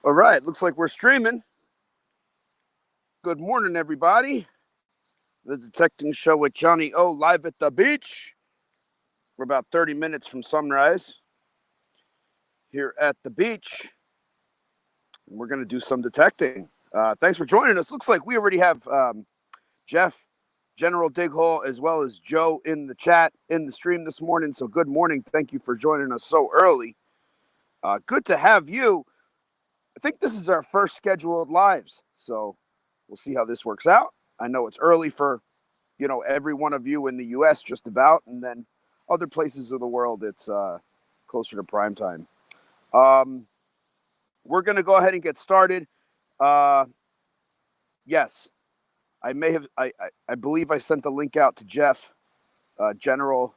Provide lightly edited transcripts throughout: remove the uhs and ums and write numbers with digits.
All right, looks like we're streaming. Good morning, everybody. The Detecting Show with Johnny O live at the beach. We're about 30 minutes from sunrise here at the beach. And we're going to do some detecting. Thanks for joining us. Looks like we already have Jeff, General Dighole, as well as Joe in the chat, in the stream this morning. So good morning. Thank you for joining us so early. Good to have you. I think this is our first scheduled lives. So we'll see how this works out. I know it's early for, every one of you in the U.S. just about, and then other places of the world, it's closer to prime time. We're going to go ahead and get started. Yes, I may have, I believe I sent the link out to Jeff, General,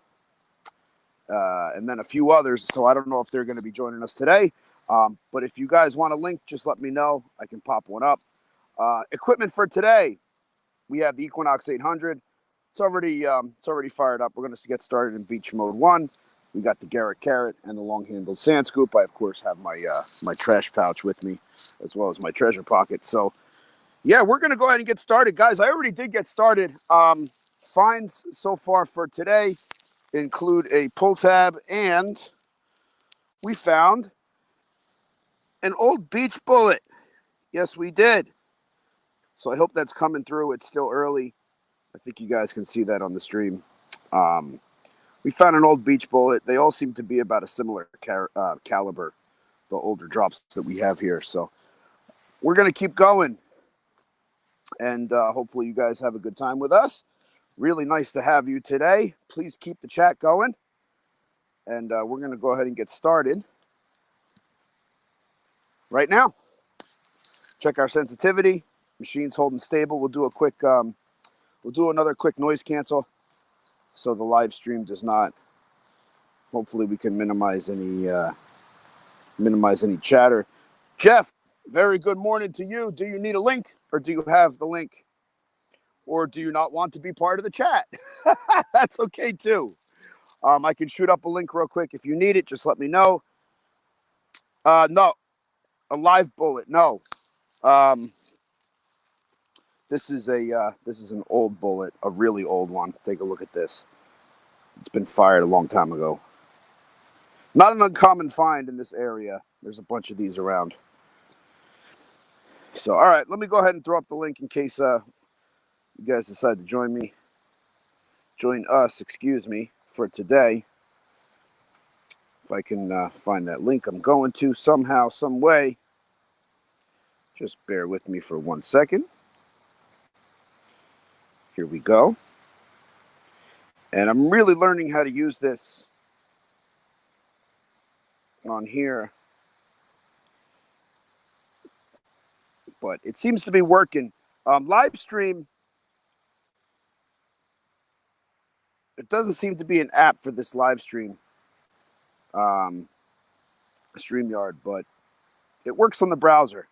and then a few others. So I don't know if they're going to be joining us today. But if you guys want a link, just let me know. I can pop one up. Equipment for today. We have the Equinox 800. It's already fired up. We're going to get started in beach mode 1. We got the Garrett Carrot and the long-handled sand scoop. I, of course, have my my trash pouch with me, as well as my treasure pocket. So, yeah, we're going to go ahead and get started. Guys, I already did get started. Finds so far for today include a pull tab, and we found an old beach bullet. Yes, we did. So I hope that's coming through. It's still early. I think you guys can see that on the stream. We found an old beach bullet. They all seem to be about a similar caliber, the older drops that we have here. So we're going to keep going. And hopefully you guys have a good time with us. Really nice to have you today. Please keep the chat going. And we're going to go ahead and get started right now. Check our sensitivity. Machine's holding stable. We'll do a quick, we'll do another quick noise cancel, so the live stream does not. Hopefully, we can minimize any chatter. Jeff, very good morning to you. Do you need a link, or do you have the link, or do you not want to be part of the chat? That's okay too. I can shoot up a link real quick if you need it. Just let me know. No, a live bullet. No. This is an old bullet, a really old one. Take a look at this. It's been fired a long time ago. Not an uncommon find in this area. There's a bunch of these around. So, all right, let me go ahead and throw up the link in case you guys decide to join us, for today. If I can find that link I'm going to somehow, some way. Just bear with me for 1 second. Here we go. And I'm really learning how to use this on here. But it seems to be working. Live stream, it doesn't seem to be an app for this live stream, StreamYard, but it works on the browser.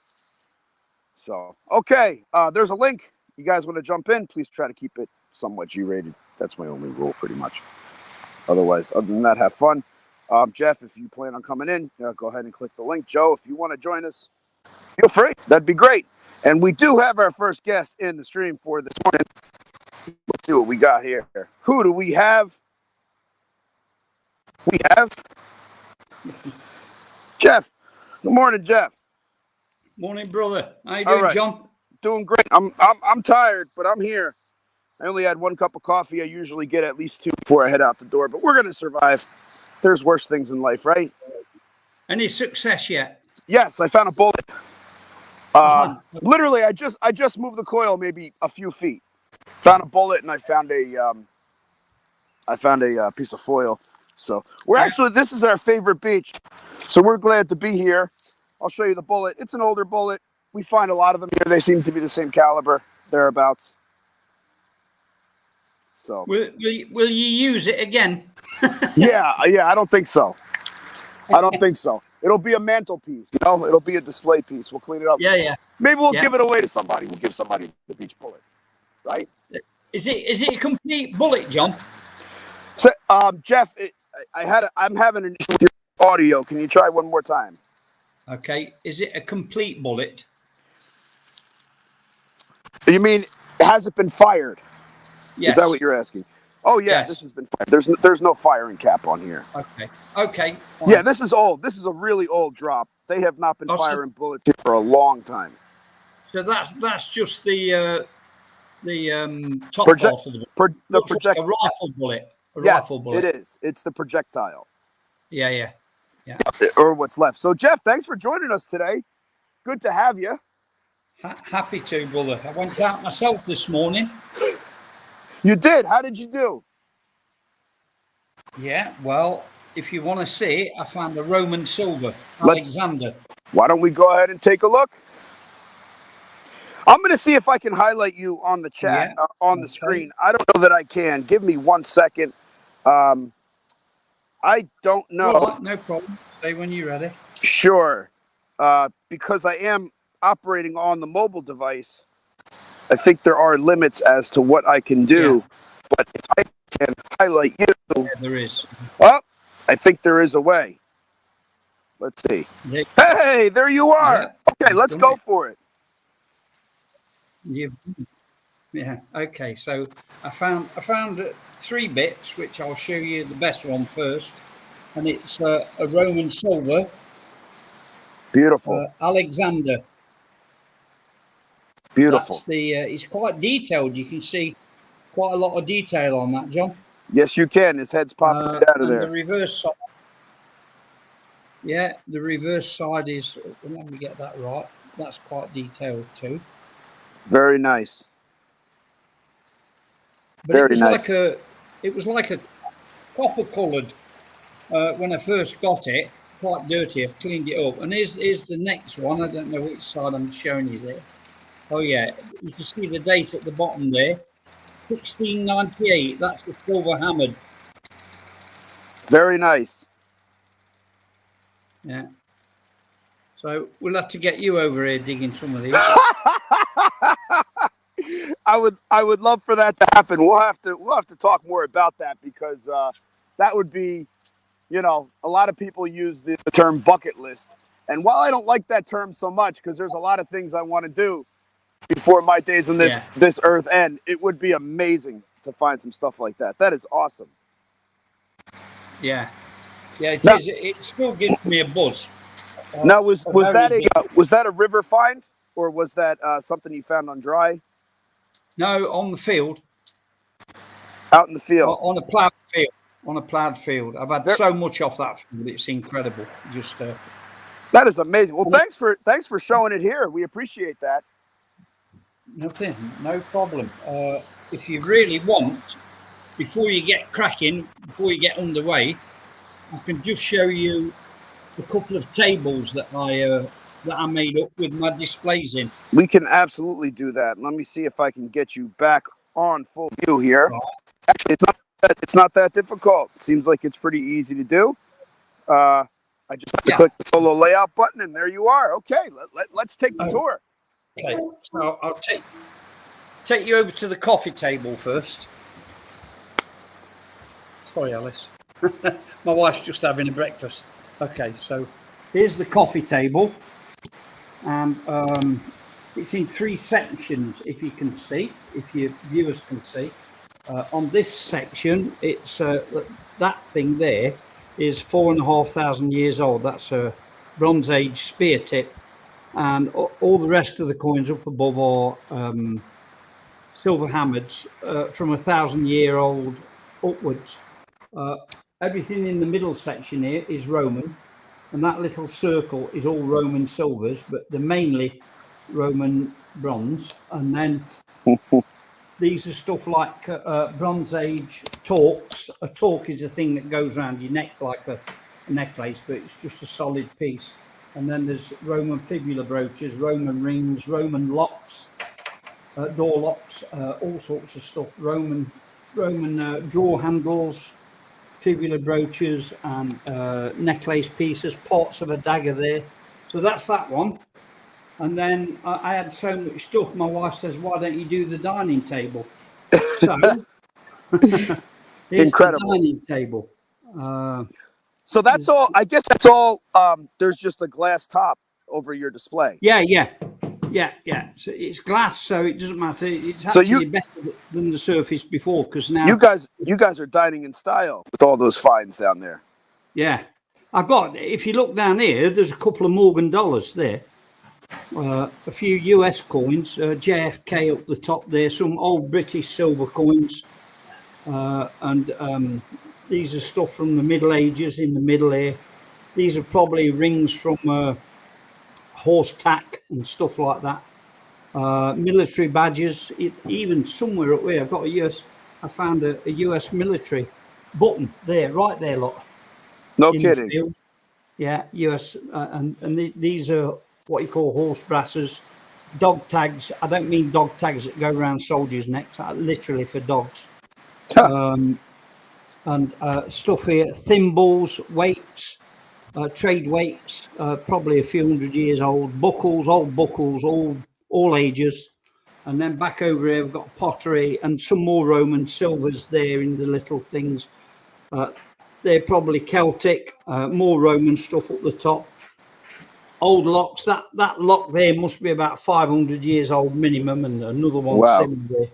So, okay, there's a link. You guys want to jump in? Please try to keep it somewhat G-rated. That's my only rule, pretty much. Otherwise, other than that, have fun. Jeff, if you plan on coming in, go ahead and click the link. Joe, if you want to join us, feel free. That'd be great. And we do have our first guest in the stream for this morning. Let's see what we got here. Who do we have? We have Jeff. Good morning, Jeff. Morning, brother. How you doing, John? Doing great. I'm tired, but I'm here. I only had 1 cup of coffee. I usually get at least 2 before I head out the door, but we're going to survive. There's worse things in life, right? Any success yet? Yes, I found a bullet. Literally, I just moved the coil maybe a few feet. Found a bullet, and I found a piece of foil. So this is our favorite beach. So we're glad to be here. I'll show you the bullet. It's an older bullet. We find a lot of them here. They seem to be the same caliber, thereabouts. So will you use it again? yeah. I don't think so. It'll be a mantelpiece. It'll be a display piece. We'll clean it up. Yeah. Maybe we'll give it away to somebody. We'll give somebody the beach bullet, right? Is it a complete bullet, John? So, Jeff, I'm having an issue with your audio. Can you try one more time? Okay. Is it a complete bullet? You mean, has it been fired? Yes. Is that what you're asking? Oh yeah, Yes. this has been fired. There's no firing cap on here. Okay. Okay. Fine. Yeah, this is old. This is a really old drop. They have not been firing bullets here for a long time. So that's just the top part of the bullet. The Like a rifle bullet. Yes, Rifle bullet. it is. It's the projectile. Yeah. Or what's left. So Jeff, thanks for joining us today. Good to have you. Happy to, brother. I went out myself this morning. You did? How did you do? Yeah, well, if you want to see it, I found a Roman silver, Alexander. Why don't we go ahead and take a look? I'm going to see if I can highlight you on the chat, on the screen. I don't know that I can. Give me 1 second. I don't know. Well, no problem. Say when you're ready. Sure. Because I am operating on the mobile device, I think there are limits as to what I can do. Yeah. But if I can highlight you... Yeah, there is. Well, I think there is a way. Let's see. Yeah. Hey, there you are. Yeah. Okay, let's go for it. Yeah. Okay. So I found 3 bits, which I'll show you the best one first, and it's a Roman silver. Beautiful. Alexander. Beautiful. That's the. It's quite detailed. You can see quite a lot of detail on that, John. Yes, you can. His head's popping out of there. The reverse side. Yeah, the reverse side is. Let me get that right. That's quite detailed too. Very nice. But Very nice. It was like a copper coloured when I first got it. Quite dirty. I've cleaned it up. And here's the next one. I don't know which side I'm showing you there. Oh yeah, you can see the date at the bottom there. 1698. That's the silver hammered. Very nice. Yeah. So we'll have to get you over here digging some of these. I would love for that to happen. We'll have to talk more about that because that would be, you know, a lot of people use the term bucket list. And while I don't like that term so much because there's a lot of things I want to do before my days on this earth end, it would be amazing to find some stuff like that. That is awesome. Yeah. Yeah, it is. It still gives me a buzz. Now, was that a river find, or was that something you found on dry? No, on the field. Out in the field. On a ploughed field. On a ploughed field. I've had so much off that field. It's incredible. Just. That is amazing. Well, thanks for showing it here. We appreciate that. Nothing. No problem. If you really want, before you get cracking, before you get underway, I can just show you a couple of tables that I made up with my displays in. We can absolutely do that. Let me see if I can get you back on full view here. Right. Actually, it's not that difficult. It seems like it's pretty easy to do. I just have to click the solo layout button, and there you are. Okay, let's take the tour. Okay, so I'll take you over to the coffee table first. Sorry, Alice. My wife's just having a breakfast. Okay, so here's the coffee table. And it's in 3 sections, if you can see, if your viewers can see. On this section, it's that thing there is 4,500 years old. That's a Bronze Age spear tip. And all the rest of the coins up above are silver hammers from 1,000-year-old upwards. Everything in the middle section here is Roman, and that little circle is all Roman silvers, but they're mainly Roman bronze. And then these are stuff like Bronze Age torques. A torque is a thing that goes around your neck like a necklace, but it's just a solid piece. And then there's Roman fibula brooches, Roman rings, Roman locks, door locks, all sorts of stuff. Roman drawer handles, fibula brooches, and necklace pieces, parts of a dagger there. So that's that one. And then I had so much stuff. My wife says, "Why don't you do the dining table?" So here's incredible the dining table. So that's all. I guess that's all. There's just a glass top over your display. Yeah. So it's glass, so it doesn't matter. It's So actually better than the Surface before, because you now, guys are dining in style with all those finds down there. yeah, I've got. If you look down here, there's a couple of Morgan dollars there. A few US coins, JFK up the top there, some old British silver coins, and these are stuff from the Middle Ages in the middle here. These are probably rings from horse tack and stuff like that. Military badges, even somewhere up here, I've got I found a US military button there, right there, look. No in kidding. The field. Yeah, US, and these are what you call horse brasses, dog tags. I don't mean dog tags that go around soldiers' necks, literally for dogs. Huh. And stuff here, thimbles, weights, trade weights, probably a few hundred years old, old buckles, all ages. And then back over here, we've got pottery and some more Roman silvers there in the little things. They're probably Celtic, more Roman stuff up the top. Old locks, that lock there must be about 500 years old minimum, and another one Wow. similar there.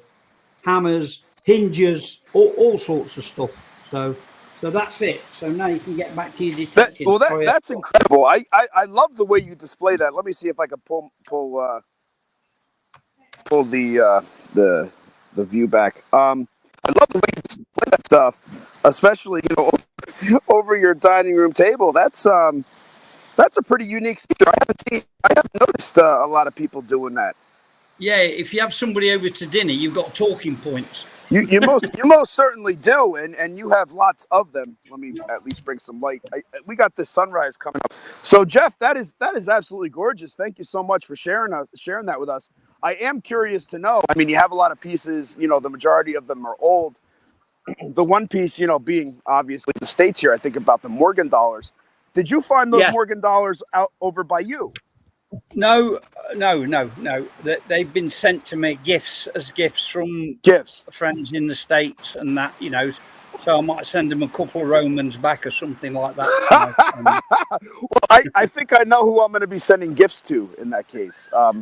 Hammers, hinges, all sorts of stuff. So that's it. So now you can get back to your detecting. That's incredible. I love the way you display that. Let me see if I can pull the view back. I love the way you display that stuff, especially over your dining room table. That's a pretty unique feature. I haven't noticed a lot of people doing that. Yeah, if you have somebody over to dinner, you've got talking points. You most certainly do, and you have lots of them. Let me at least bring some light. We got this sunrise coming up. So Jeff, that is absolutely gorgeous. Thank you so much for sharing that with us. I am curious to know. I mean, you have a lot of pieces. The majority of them are old. The one piece, being obviously the States here. I think about the Morgan dollars. Did you find those Morgan dollars out over by you? No. They've been sent to me as gifts from friends in the States and that, so I might send them a couple of Romans back or something like that. Well, I think I know who I'm going to be sending gifts to in that case. I've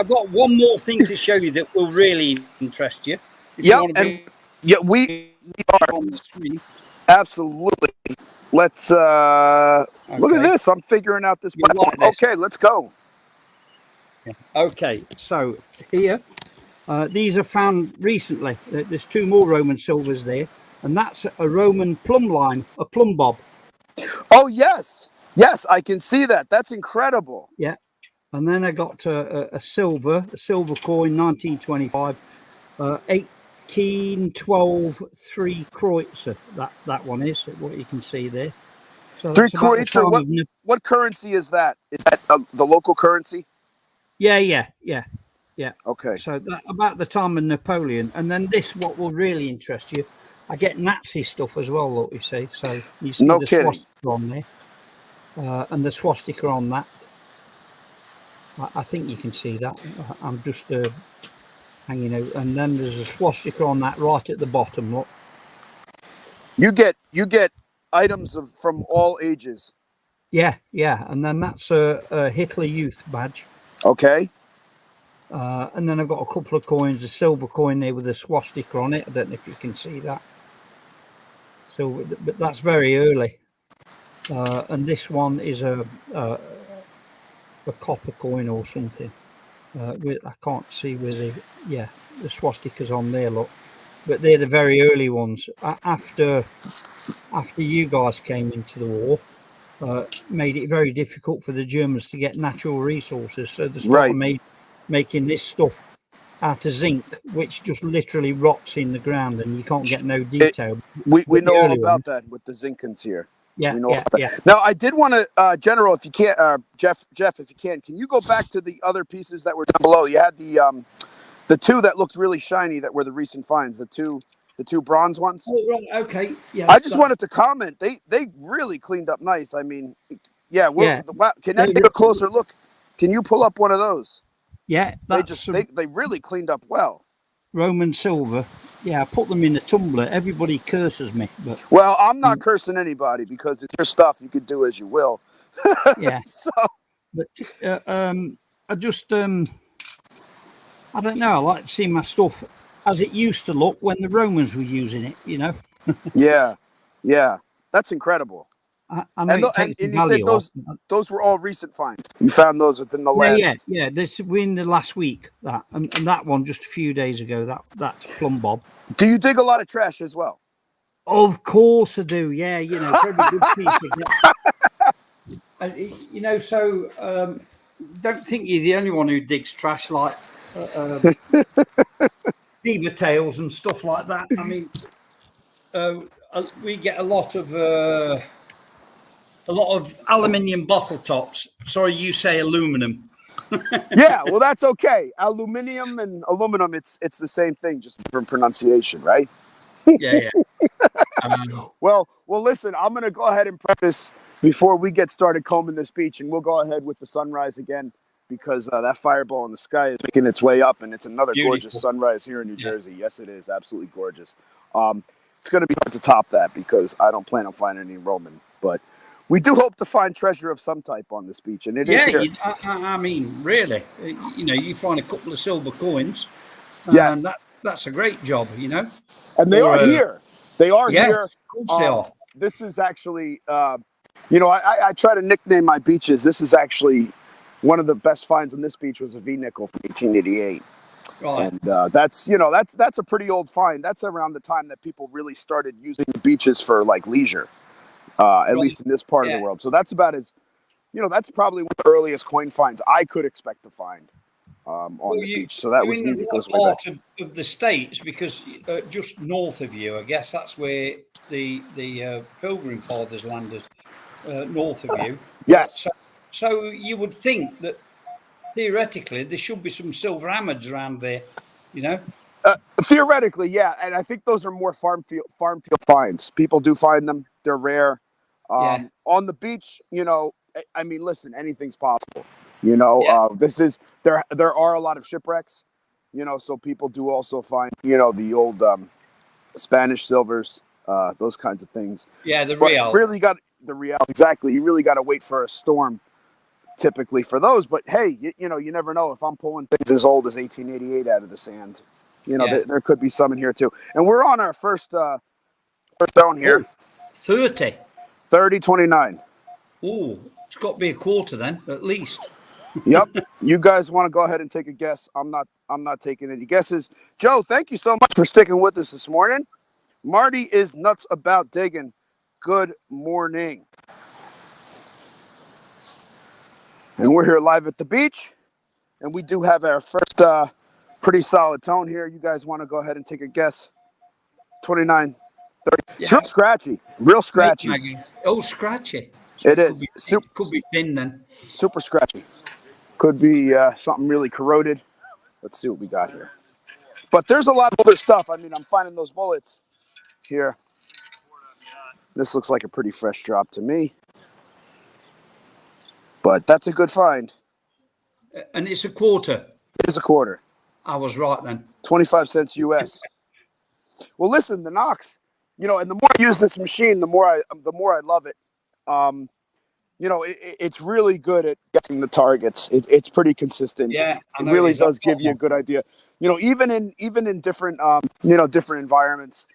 got one more thing to show you that will really interest you. We are. Absolutely. Let's look at this. I'm figuring out this. Okay, let's go. Okay, so here, these are found recently. There's two more Roman silvers there, and that's a Roman plumb line, a plumb bob. Oh, yes, I can see that. That's incredible. Yeah, and then I got a silver coin, 1925, 1812 3 Kreutzer. That one is what you can see there. So 3 Kreutzer. What currency is that? Is that the local currency? Yeah. Okay. So that about the time of Napoleon, and then what will really interest you. I get Nazi stuff as well. Look, you see. So you see the swastika on there, and the swastika on that. I think you can see that. I'm just hanging out, and then there's a swastika on that right at the bottom. Look. You get items from all ages. Yeah, and then that's a Hitler Youth badge. Okay. And then I've got a couple of coins, a silver coin there with a swastika on it. I don't know if you can see that. So, but that's very early. And this one is a copper coin or something. I can't see where the swastika's on there, look. But they're the very early ones. After you guys came into the war, made it very difficult for the Germans to get natural resources. So they started making this stuff out of zinc, which just literally rots in the ground, and you can't get no detail. We know all about that with the Zincans here. Yeah. Now, I did want to, General, if you can't, Jeff, if you can you go back to the other pieces that were down below? You had the two that looked really shiny that were the recent finds, the two bronze ones. Oh, right. Okay. Yeah. I just wanted to comment. They really cleaned up nice. I mean, Can I take a closer look? Can you pull up one of those? Yeah. They really cleaned up well. Roman silver. Yeah, I put them in a tumbler. Everybody curses me, but Well, I'm not cursing anybody because it's your stuff. You could do as you will. yeah. So But I just I don't know. I like to see my stuff as it used to look when the Romans were using it. yeah, yeah, that's incredible. I know it And takes the you said value off. those were all recent finds. You found those within the last. Yeah. This we're in the last week that and that one just a few days ago. That's plumb bob. Do you dig a lot of trash as well? Of course I do. Yeah, for every good piece of so don't think you're the only one who digs trash like beaver tails and stuff like that. I mean, we get a lot of aluminium bottle tops. Sorry, you say aluminum. Yeah, well, that's okay. Aluminium and aluminum, it's the same thing, just different pronunciation, right? Yeah. Well, listen, I'm going to go ahead and preface before we get started combing this beach, and we'll go ahead with the sunrise again because that fireball in the sky is making its way up, and it's another gorgeous Beautiful. sunrise here in New Jersey. Yes, it is. Absolutely gorgeous. It's going to be hard to top that because I don't plan on finding any Roman, but we do hope to find treasure of some type on this beach, and it is here. I mean, really, you find a couple of silver coins, Yes. that's a great job, And they are here. They are here. Of course they are. This is actually, I try to nickname my beaches. This is actually one of the best finds on this beach was a V-nickel from 1888. Right. And that's a pretty old find. That's around the time that people really started using the beaches for like leisure, at least in this part of the world. So that's about that's probably one of the earliest coin finds I could expect to find on the beach. So that was neat. It goes way back. Part of the States because just north of you, I guess that's where the Pilgrim Fathers landed, north of you. Yes. So you would think that theoretically there should be some silver hammers around there, Theoretically, yeah, and I think those are more farm field finds. People do find them; they're rare. On the beach, I mean, listen, anything's possible. This is there are a lot of shipwrecks. So people do also find the old Spanish silvers, those kinds of things. Yeah, the real. Really got the real exactly. You really got to wait for a storm, typically for those. But hey, you never know. If I'm pulling things as old as 1888 out of the sand, there could be some in here too. And we're on our first stone here. 3029. Oh, it's got to be a quarter then, at least. Yep. You guys want to go ahead and take a guess? I'm not taking any guesses. Joe, thank you so much for sticking with us this morning. Marty is nuts about digging. Good morning. And we're here live at the beach, and we do have our first pretty solid tone here. You guys want to go ahead and take a guess? 29, 30. Yeah. It's real scratchy. Real scratchy. Oh, scratchy. So it is. Could be thin then. Super scratchy. Could be something really corroded. Let's see what we got here. But there's a lot of other stuff. I mean, I'm finding those bullets here. This looks like a pretty fresh drop to me. But that's a good find. And it's a quarter. It is a quarter. I was right then. 25 cents US. Well, listen, the Knox, and the more I use this machine, the more I love it. It's really good at getting the targets. It's pretty consistent. Yeah, it really does give you a good idea. Even in different different environments,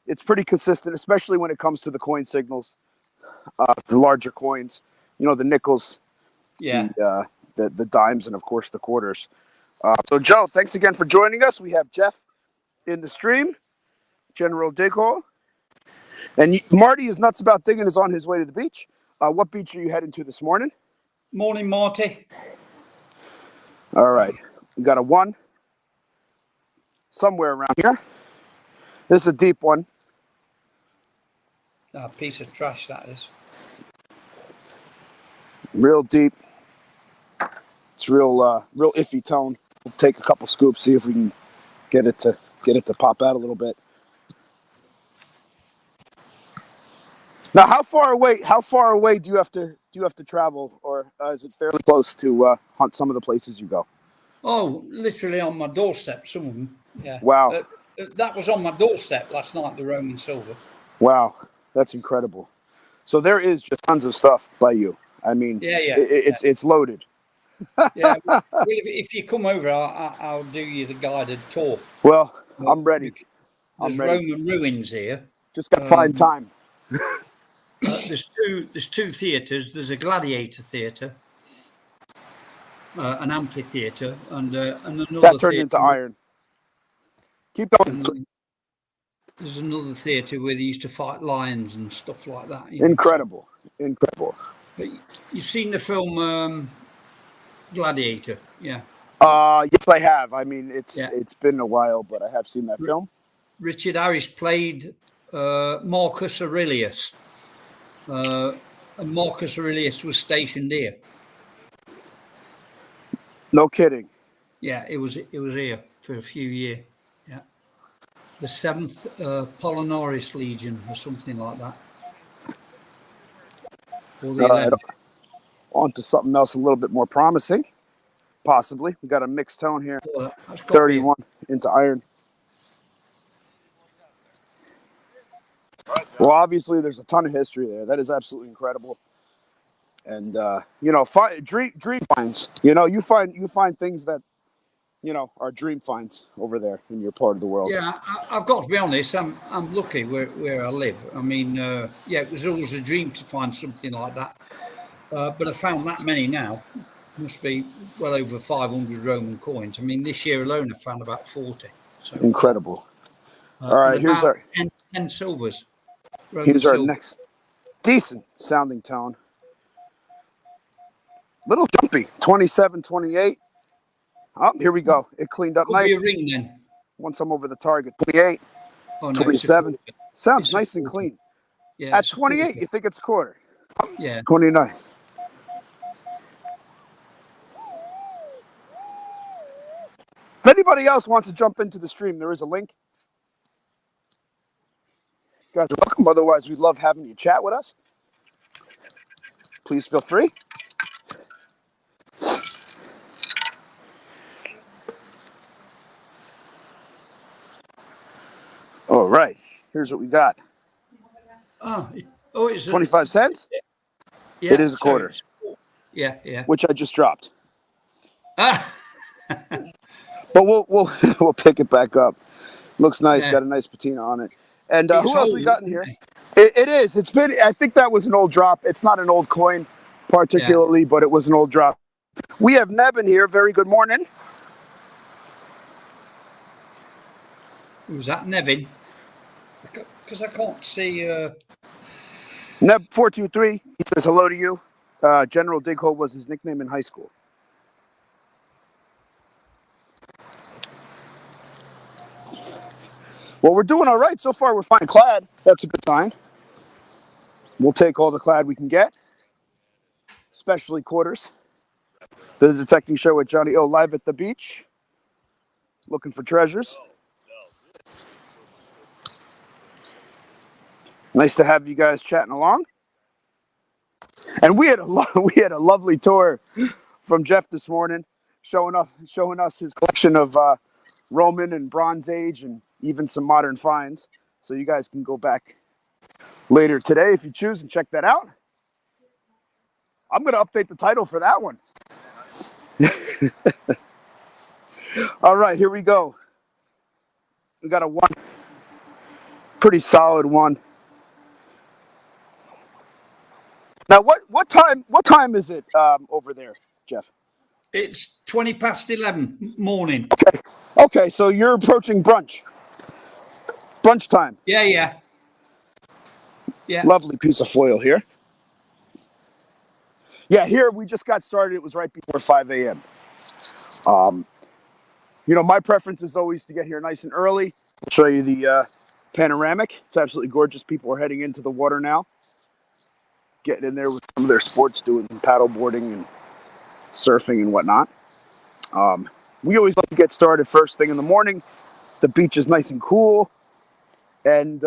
it's pretty consistent, especially when it comes to the coin signals, the larger coins. The nickels, the dimes, and of course the quarters. So Joe, thanks again for joining us. We have Jeff in the stream, General Dighole, and Marty is nuts about digging. Is on his way to the beach. What beach are you heading to this morning? Morning, Marty. All right. We got a 1 somewhere around here. This is a deep one. A piece of trash, that is. Real deep. It's real iffy tone. We'll take a couple scoops, see if we can get it to pop out a little bit. Now, how far away do you have to travel, or is it fairly close to hunt some of the places you go? Oh, literally on my doorstep, some of them. Yeah. Wow. That was on my doorstep last night, the Roman silver. Wow. That's incredible. So there is just tons of stuff by you. I mean, Yeah, yeah, it's loaded. yeah. Well, if you come over, I'll do you the guided tour. Well, Uh, I'm ready. I'm There's ready. Roman ruins here. Just got to find time. There's two theatres. There's a gladiator theatre, an amphitheatre, and That another turned into theatre. iron. Keep going. And there's another theatre where they used to fight lions and stuff like that. So, Incredible. Incredible. but you've seen the film Gladiator, yeah, Yes, I have. I mean, yeah. it's been a while, but I have seen that film. Richard Harris played Marcus Aurelius, and Marcus Aurelius was stationed here. No kidding. Yeah, it was here for a few years. Yeah, the 7th Polonarius Legion or something like that, or the All right, 11th. on to something else a little bit more promising. Possibly. We got a mixed tone here. Oh, that's got to be 31 into iron. Well, obviously, there's a ton of history there. That is absolutely incredible. And dream finds. You find things that are dream finds over there in your part of the world. Yeah, I've got to be honest. I'm lucky where I live. I mean, yeah, it was always a dream to find something like that. But I found that many now. Must be well over 500 Roman coins. I mean, this year alone, I found about 40. So Incredible. All right, here's our 10 silvers. Here's our next decent sounding tone. Little jumpy. 27, 28. Oh, here we go. It cleaned up Could nice. be a ring then. Once I'm over the target. 28. Oh, no, 27. Sounds it's nice and clean. Yeah, At 28, you think it's a quarter. Yeah. 29. If anybody else wants to jump into the stream, there is a link. You guys are welcome. Otherwise, we'd love having you chat with us. Please feel free. All right. Here's what we got. It's 25 cents? Yeah, it is a quarter. Yeah, yeah. Which I just dropped. But we'll pick it back up. Looks nice. Yeah. Got a nice patina on it. And who else we got in here? It is. It's been. I think that was an old drop. It's not an old coin, particularly, but it was an old drop. We have Neb in here. Very good morning. Who's that, Nevin? Because I can't see. Neb 423. He says hello to you. General Dighole was his nickname in high school. Well, we're doing all right so far. We're fine clad. That's a good sign. We'll take all the clad we can get, especially quarters. The Detecting Show with Johnny O live at the beach, looking for treasures. Nice to have you guys chatting along. And we had a lovely tour from Jeff this morning, showing us his collection of Roman and Bronze Age and even some modern finds. So you guys can go back later today if you choose and check that out. I'm going to update the title for that one. All right, here we go. We got a one, pretty solid one. Now, what time is it over there, Jeff? It's 20 past 11 morning. Okay, so you're approaching brunch. Brunch time. Yeah. Lovely piece of foil here. Yeah, here we just got started. It was right before 5 a.m. My preference is always to get here nice and early. I'll show you the panoramic. It's absolutely gorgeous. People are heading into the water now, getting in there with some of their sports, doing paddle boarding and surfing and whatnot. We always like to get started first thing in the morning. The beach is nice and cool, and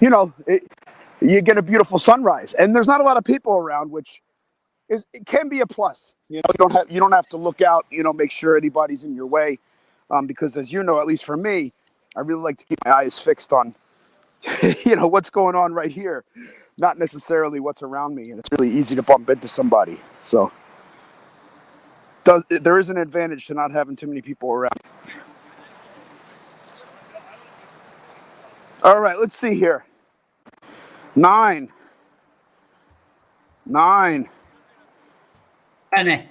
you get a beautiful sunrise. And there's not a lot of people around, which it can be a plus. You don't have to look out. Make sure anybody's in your way. because as you know, at least for me, I really like to keep my eyes fixed on, what's going on right here, not necessarily what's around me. And it's really easy to bump into somebody. So there is an advantage to not having too many people around. All right, let's see here. 9. Penny.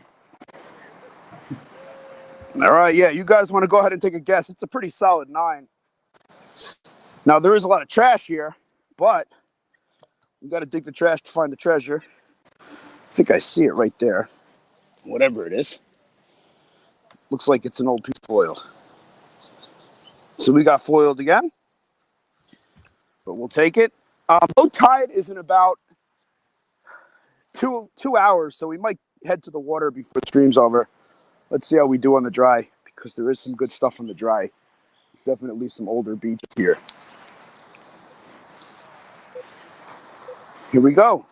All right, yeah, you guys want to go ahead and take a guess. It's a pretty solid 9. Now, there is a lot of trash here, but you got to dig the trash to find the treasure. I think I see it right there. Whatever it is. Looks like it's an old piece of foil. So we got foiled again, but we'll take it. Low tide is in about two hours, so we might head to the water before the stream's over. Let's see how we do on the dry, because there is some good stuff on the dry. Definitely some older beach here. Here we go.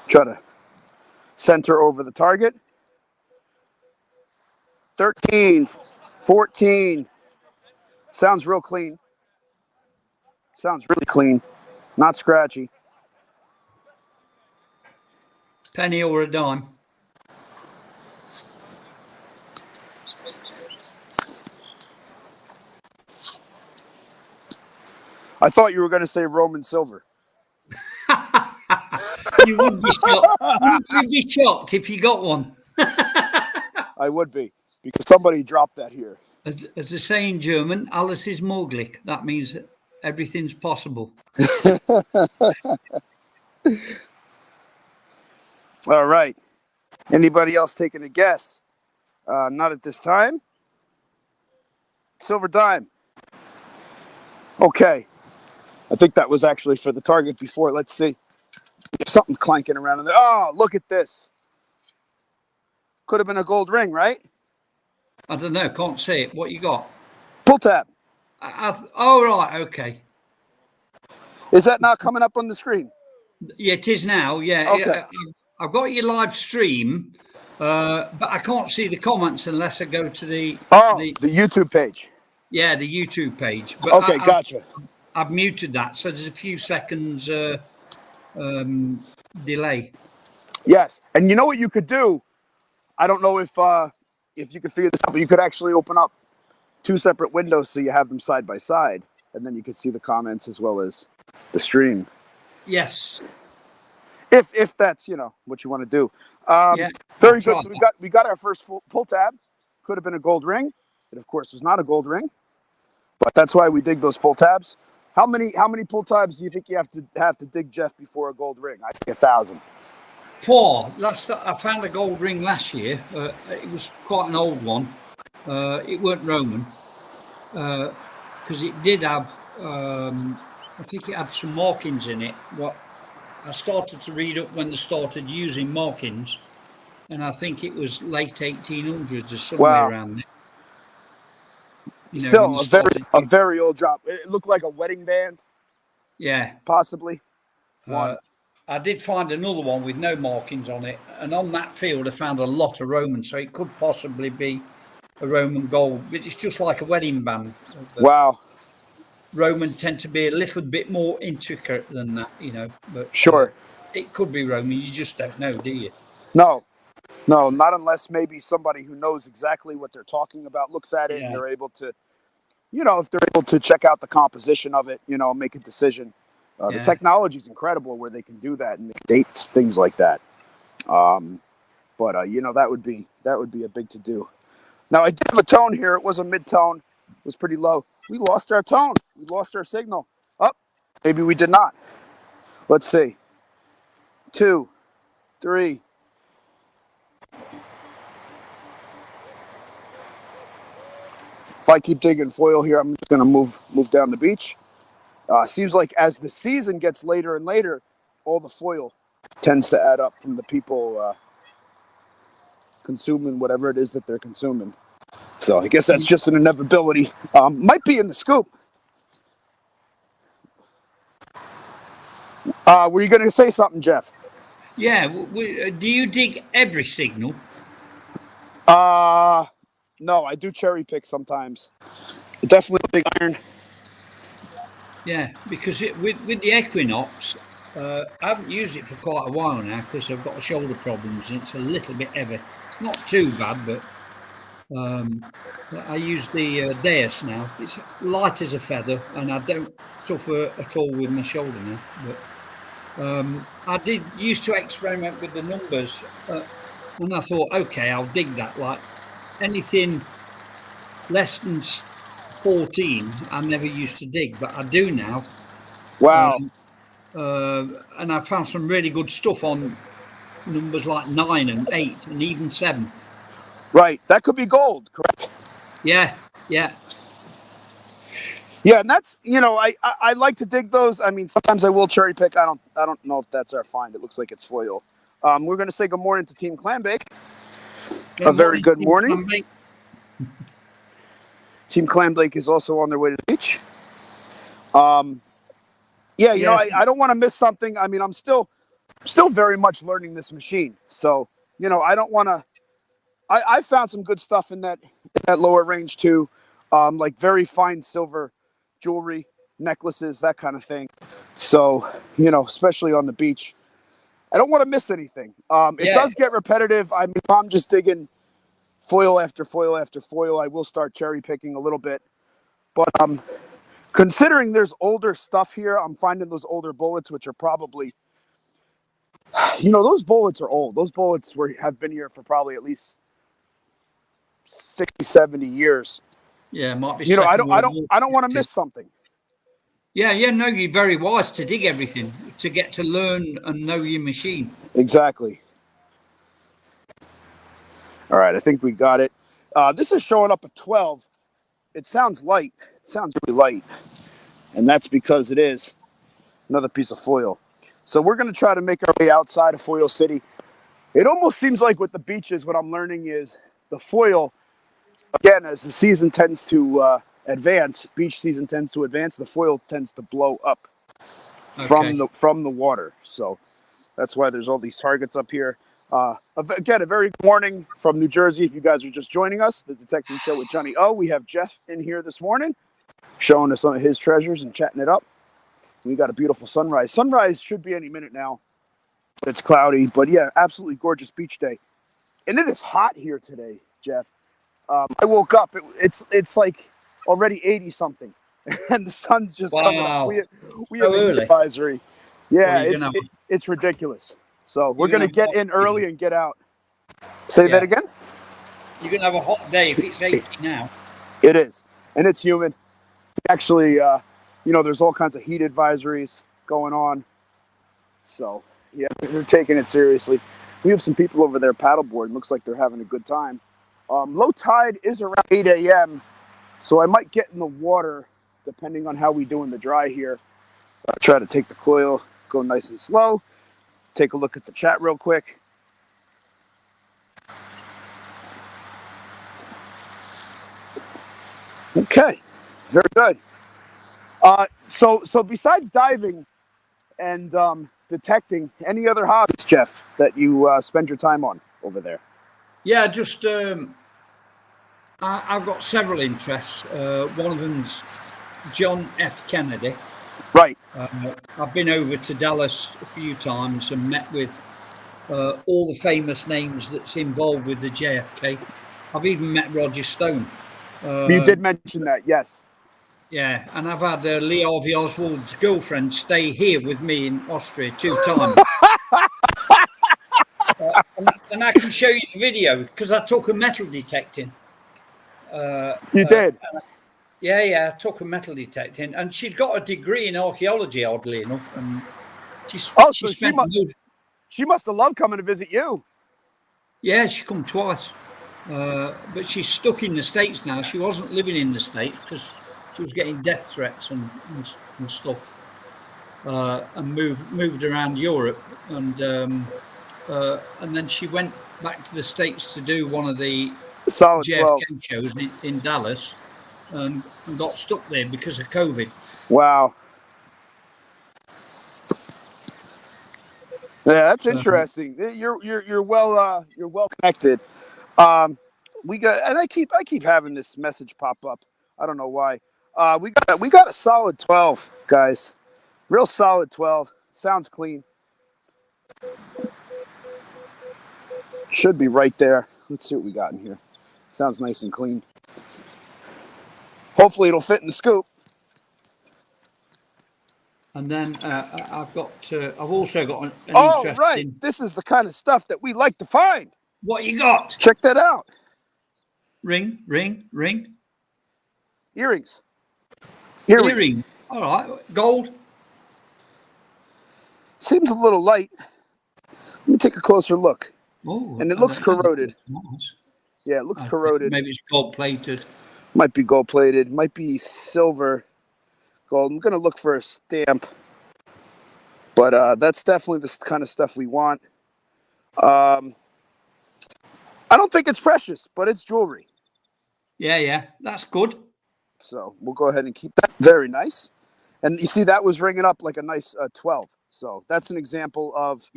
Try to center over the target. 13, 14. Sounds real clean. Sounds really clean. Not scratchy. Penny or a dime? I thought you were going to say Roman silver. You would be shocked. You'd be shocked if you got one. I would be, because somebody dropped that here. As they say in German, alles ist möglich. That means everything's possible. All right. Anybody else taking a guess? Not at this time. Silver dime. Okay. I think that was actually for the target before. Let's see. There's something clanking around in there. Oh, look at this. Could have been a gold ring, right? I don't know. Can't see it. What you got? Pull tab. Oh, right. Okay. Is that not coming up on the screen? Yeah, it is now. Yeah. Okay. I've got your live stream, but I can't see the comments unless I go to the YouTube page. Yeah, the YouTube page. But Okay, gotcha. I've muted that, so there's a few seconds delay. Yes, and you know what you could do? I don't know if you could figure this out, but you could actually open up 2 separate windows so you have them side by side, and then you could see the comments as well as the stream. Yes. If that's what you want to do. Yeah, very good. So we got our first pull tab. Could have been a gold ring. It of course was not a gold ring, but that's why we dig those pull tabs. How many pull tabs do you think you have to dig, Jeff, before a gold ring? I say 1,000. Poor. I found a gold ring last year. It was quite an old one. It weren't Roman, because it did have. I think it had some markings in it. What I started to read up when they started using markings, and I think it was late 1800s or somewhere around there. Still a very old drop. It looked like a wedding band. Yeah, possibly. I did find another one with no markings on it, and on that field I found a lot of Roman, so it could possibly be a Roman gold, but it's just like a wedding band. Wow. Roman tend to be a little bit more intricate than that, but sure, it could be Roman. You just don't know, do you? No, not unless maybe somebody who knows exactly what they're talking about looks at it and they're able to, if they're able to check out the composition of it, make a decision. The technology is incredible where they can do that and date things like that. But that would be a big to do. Now I did have a tone here. It was a mid-tone. It was pretty low. We lost our tone. We lost our signal. Oh, maybe we did not. Let's see. 2, 3. If I keep digging foil here, I'm just going to move down the beach. Seems like as the season gets later and later, all the foil tends to add up from the people consuming whatever it is that they're consuming. So I guess that's just an inevitability. Might be in the scoop. Were you going to say something, Jeff? Yeah. Do you dig every signal? No, I do cherry pick sometimes. Definitely a big iron. Yeah, because with the Equinox, I haven't used it for quite a while now because I've got shoulder problems and it's a little bit heavy. Not too bad, but um, I use the Deus now. It's light as a feather, and I don't suffer at all with my shoulder now. But I did used to experiment with the numbers, and I thought, okay, I'll dig that. Like anything less than 14, I never used to dig, but I do now. Wow. Uh, and I found some really good stuff on numbers like 9 and 8 and even 7. Right. That could be gold, correct? Yeah, yeah, Yeah, and that's I like to dig those. I mean, sometimes I will cherry pick. I don't know if that's our find. It looks like it's foil. We're gonna say good morning to Team Clambake. A good very morning, good Team morning. Clambake. Team Clambake is also on their way to the beach. Yeah, Yeah, I don't want to miss something. I mean, I'm still very much learning this machine. So, I don't want to. I found some good stuff in that lower range too, like very fine silver jewelry, necklaces, that kind of thing. So, especially on the beach, I don't want to miss anything. It yeah, does get repetitive. I mean, if I'm just digging foil after foil after foil, I will start cherry picking a little bit. But considering there's older stuff here, I'm finding those older bullets, which are probably, those bullets are old. Those bullets have been here for probably at least 60, 70 years. yeah. Might be I Second don't, I World don't, War. I don't want to miss something. Yeah, yeah. No, you're very wise to dig everything to get to learn and know your machine. Exactly. All right, I think we got it. This is showing up at 12. It sounds light. It sounds really light, and that's because it is another piece of foil. So we're going to try to make our way outside of Foil City. It almost seems like with the beaches, what I'm learning is the foil, again, as the season tends to advance, beach season tends to advance, the foil tends to blow up from Okay. the water. So that's why there's all these targets up here. Again, a very good morning from New Jersey. If you guys are just joining us, the Detecting Show with Johnny O. We have Jeff in here this morning, showing us some of his treasures and chatting it up. We got a beautiful sunrise. Sunrise should be any minute now. It's cloudy, but yeah, absolutely gorgeous beach day. And it is hot here today, Jeff. I woke up. It's like already 80 something, and the sun's just coming up. Wow. We have So a heat early. advisory. Well, Yeah, you're gonna have. it's ridiculous. So we're You're gonna gonna have a get hot in day. early and get out. Say that Yeah, again. you're gonna have a hot day if it's 80 now. It is, and it's humid. Actually, there's all kinds of heat advisories going on. So yeah, they're taking it seriously. We have some people over there paddleboarding. Looks like they're having a good time. Low tide is around 8 a.m., so I might get in the water depending on how we do in the dry here. Try to take the coil, go nice and slow. Take a look at the chat real quick. Okay, very good. So besides diving and detecting, any other hobbies, Jeff, that you spend your time on over there? Yeah, just I've got several interests. One of them's John F. Kennedy. Right. I've been over to Dallas a few times and met with all the famous names that's involved with the JFK. I've even met Roger Stone. You did mention that, yes. Yeah, and I've had Lee Harvey Oswald's girlfriend stay here with me in Austria 2 times. And I can show you the video because I took her metal detecting. You did. Yeah, yeah, I took her metal detecting, and she'd got a degree in archaeology, oddly enough, and Oh, she so spent she must have loved coming to visit you. yeah, she come twice, but she's stuck in the States now. She wasn't living in the States because she was getting death threats and stuff, and moved around Europe, and then she went back to the States to do one of the Solid 12. JFK shows in Dallas, and got stuck there because of COVID. Wow. Yeah, that's So interesting. You're well connected. we got, and I keep having this message pop up. I don't know why. We got a solid 12, guys. Real solid 12. Sounds clean. Should be right there. Let's see what we got in here. Sounds nice and clean. Hopefully it'll fit in the scoop. And then I've also got an Oh, interesting. right. This is the kind of stuff that we like to find. What you got? Check that out. Ring. Earrings. Earring. All right. Gold. Seems a little light. Let me take a closer look. Oh, and it looks corroded. Nice. Yeah, it looks corroded. Maybe it's gold plated. Might be gold plated. Might be silver gold. I'm going to look for a stamp. But that's definitely the kind of stuff we want. I don't think it's precious, but it's jewelry. Yeah. That's good. So we'll go ahead and keep that. Very nice. And you see, that was ringing up like a nice 12. So that's an example of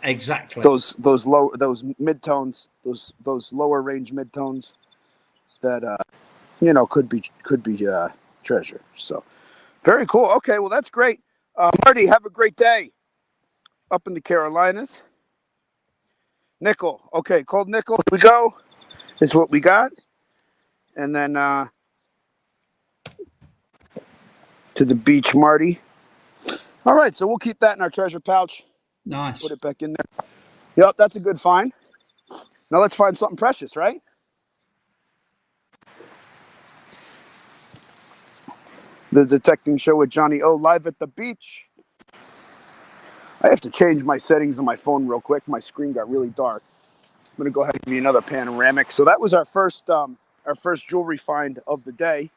exactly those midtones, those lower range midtones that could be treasure. So very cool. Okay, well that's great. Marty, have a great day up in the Carolinas. Nickel. Okay, cold nickel. Here we go. Is what we got. And then to the beach, Marty. All right, so we'll keep that in our treasure pouch. Nice. Put it back in there. Yep, that's a good find. Now let's find something precious, right? The Detecting Show with Johnny O live at the beach. I have to change my settings on my phone real quick. My screen got really dark. I'm going to go ahead and give you another panoramic. So that was our first jewelry find of the day.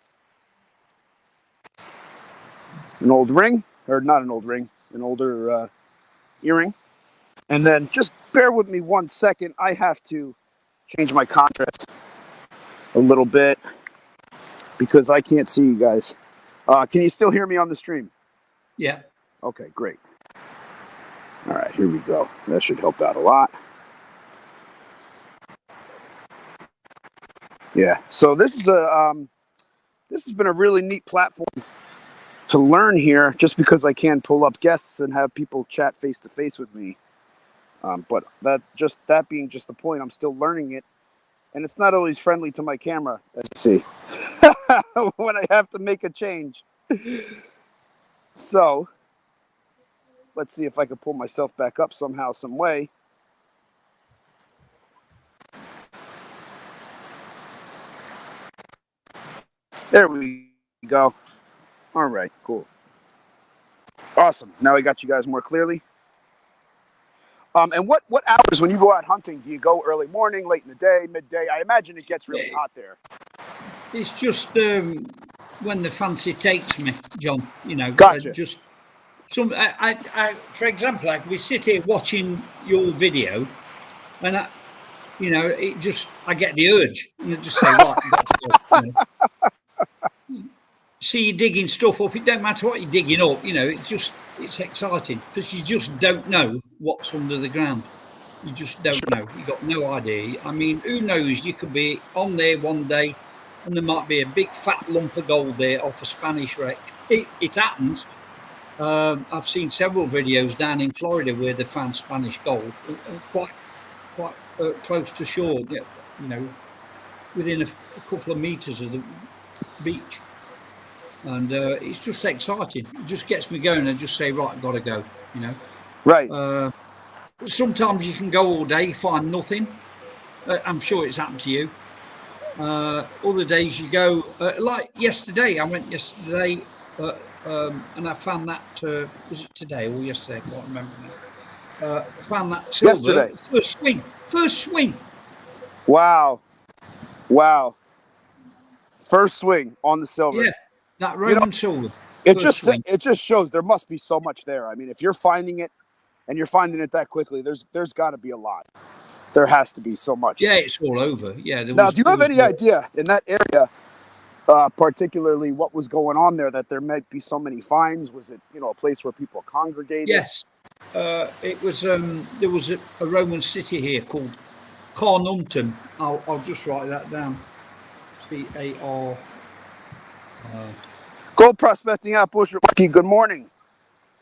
An old ring, or not an old ring, an older earring. And then just bear with me 1 second. I have to change my contrast a little bit because I can't see you guys. Can you still hear me on the stream? Yeah. Okay, great. All right, here we go. That should help out a lot. Yeah, so this is this has been a really neat platform to learn here, just because I can pull up guests and have people chat face to face with me. But that being just the point, I'm still learning it, and it's not always friendly to my camera, as you see, when I have to make a change. So let's see if I can pull myself back up somehow, some way. There we go. All right, cool. Awesome. Now I got you guys more clearly. And what hours when you go out hunting? Do you go early morning, late in the day, midday? I imagine it gets really hot there. It's just when the fancy takes me, John. Gotcha. Just some. For example, like we sit here watching your video, and I get the urge, and I just say, right, see you digging stuff up. It don't matter what you're digging up. It's exciting because you just don't know what's under the ground. You just don't know. You got no idea. I mean, who knows? You could be on there one day, and there might be a big fat lump of gold there off a Spanish wreck. It happens. I've seen several videos down in Florida where they found Spanish gold, quite close to shore. Within a couple of meters of the beach. And it's just exciting. It just gets me going. I just say, right, I've got to go, Right. Sometimes you can go all day, find nothing. I'm sure it's happened to you. Other days you go, like yesterday. I went yesterday and I found that, was it today or yesterday? I can't remember now. Found that silver. Yesterday. First swing. Wow. First swing on the silver. Yeah. That Roman silver. It just shows there must be so much there. I mean, if you're finding it and you're finding it that quickly, there's got to be a lot. There has to be so much. Yeah, it's all over. Yeah. Now, do you have any idea in that area, particularly what was going on there, that there might be so many finds? Was it a place where people congregated? Yes. It was. There was a Roman city here called Carnuntum. I'll just write that down. CAR. Gold prospecting out, Bush. Marky, good morning.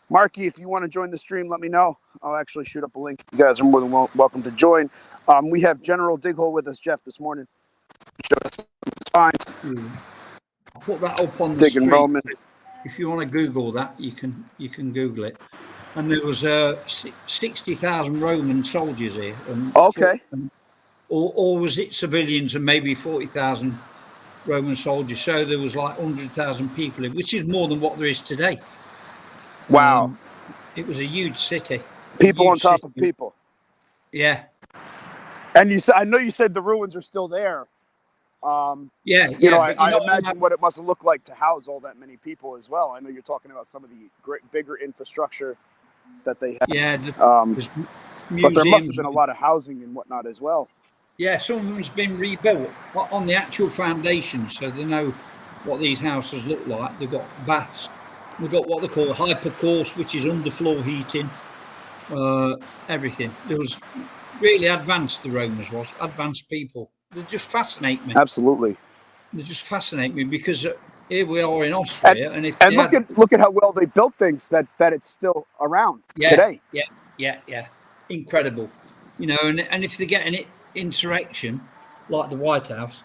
Marky, if you want to join the stream, let me know. I'll actually shoot up a link. You guys are more than welcome to join. We have General Dighole with us, Jeff, this morning. Show us fine. I'll put that up on the Digging stream. Roman. If you want to Google that, you can Google it. And there was 60,000 Roman soldiers here. And Okay. or was it civilians and maybe 40,000 Roman soldiers? So there was like 100,000 people, which is more than what there is today. Wow. It was a huge city. People on top of people. Yeah. And you said, I know you said the ruins are still there. Yeah. I imagine what it must have looked like to house all that many people as well. I know you're talking about some of the bigger infrastructure that they have. Yeah. But there must have been a lot of housing and whatnot as well. Yeah, some of them's been rebuilt on the actual foundation, so they know what these houses look like. They've got baths. They've got what they call hypercourse, which is underfloor heating. Everything. It was really advanced. The Romans was advanced people. They just fascinate me. Absolutely. They just fascinate me because here we are in Austria, and look at how well they built things that it's still around today. Yeah, incredible. And if they get an insurrection like the White House,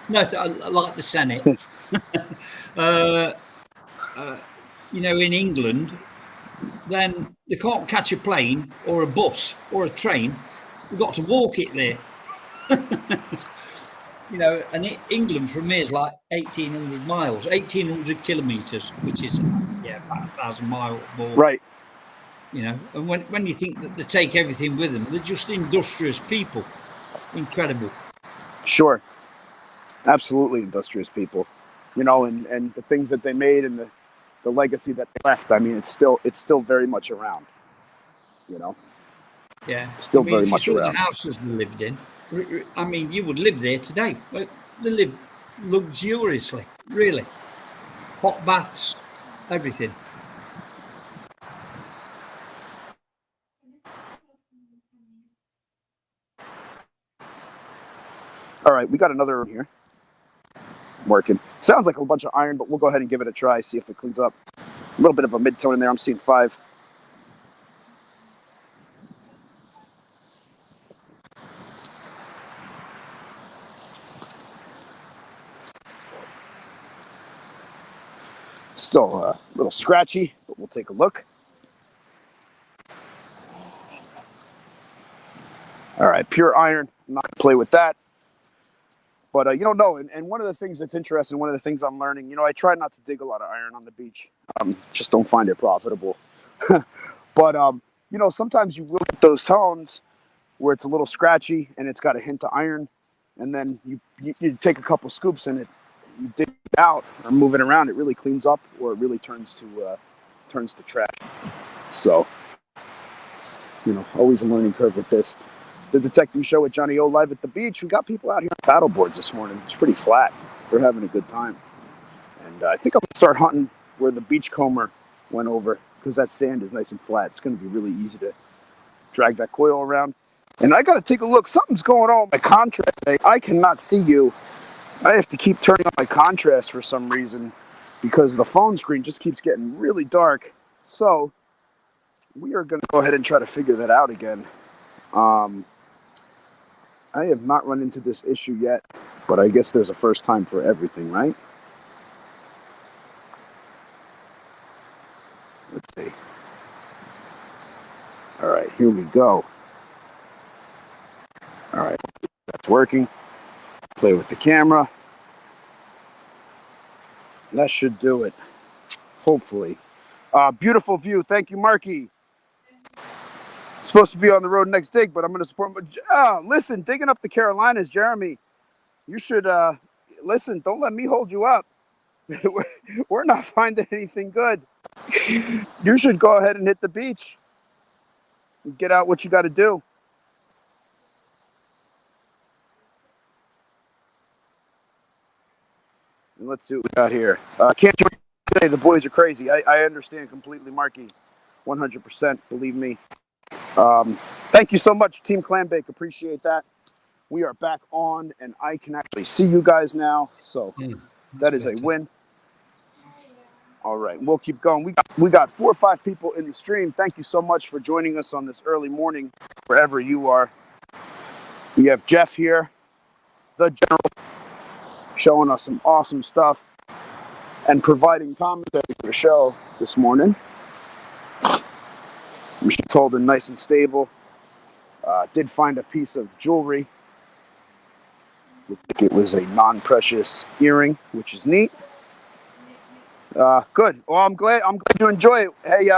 no, like the Senate, in England, then they can't catch a plane or a bus or a train. We've got to walk it there. And England from here is like 1,800 miles, 1,800 kilometres, which is about 1,000 miles more. Right. And when you think that they take everything with them, they're just industrious people. Incredible. Sure. Absolutely industrious people. And the things that they made and the legacy that they left, I mean, it's still very much around. Yeah. Still very much around. The houses they lived in, I mean, you would live there today. But they live luxuriously, really. Hot baths, everything. All right, we got another room here. Working. Sounds like a bunch of iron, but we'll go ahead and give it a try, see if it cleans up. A little bit of a mid-tone in there. I'm seeing 5. Still a little scratchy, but we'll take a look. All right, pure iron. I'm not going to play with that. But, no, and one of the things that's interesting, one of the things I'm learning, I try not to dig a lot of iron on the beach. Just don't find it profitable. But, sometimes you will get those tones where it's a little scratchy and it's got a hint of iron. And then you take a couple scoops and you dig it out or move it around. It really cleans up, or it really turns to trash. So, always a learning curve with this. The detecting show with Johnny O live at the beach. We got people out here on paddle boards this morning. It's pretty flat. They're having a good time. And I think I'm going to start hunting where the beachcomber went over, because that sand is nice and flat. It's going to be really easy to drag that coil around. And I got to take a look. Something's going on with my contrast. I cannot see you. I have to keep turning on my contrast for some reason, because the phone screen just keeps getting really dark. So we are going to go ahead and try to figure that out again. I have not run into this issue yet, but I guess there's a first time for everything, right? Let's see. All right, here we go. All right, that's working. Play with the camera. That should do it, hopefully. Beautiful view. Thank you, Marky. Supposed to be on the road next dig, but I'm going to support my... listen, digging up the Carolinas, Jeremy. You should... listen, don't let me hold you up. We're not finding anything good. You should go ahead and hit the beach. And get out what you got to do. And let's see what we got here. Can't join today. The boys are crazy. I understand completely, Marky. 100%, believe me. Thank you so much, Team Clambake. Appreciate that. We are back on, and I can actually see you guys now. So that is better. a win. All right, we'll keep going. We got 4 or 5 people in the stream. Thank you so much for joining us on this early morning, wherever you are. We have Jeff here, the General, showing us some awesome stuff and providing commentary for the show this morning. Machine's holding nice and stable. Did find a piece of jewelry. Looked like it was a non-precious earring, which is neat. Good. Well, I'm glad you enjoy it. Hey,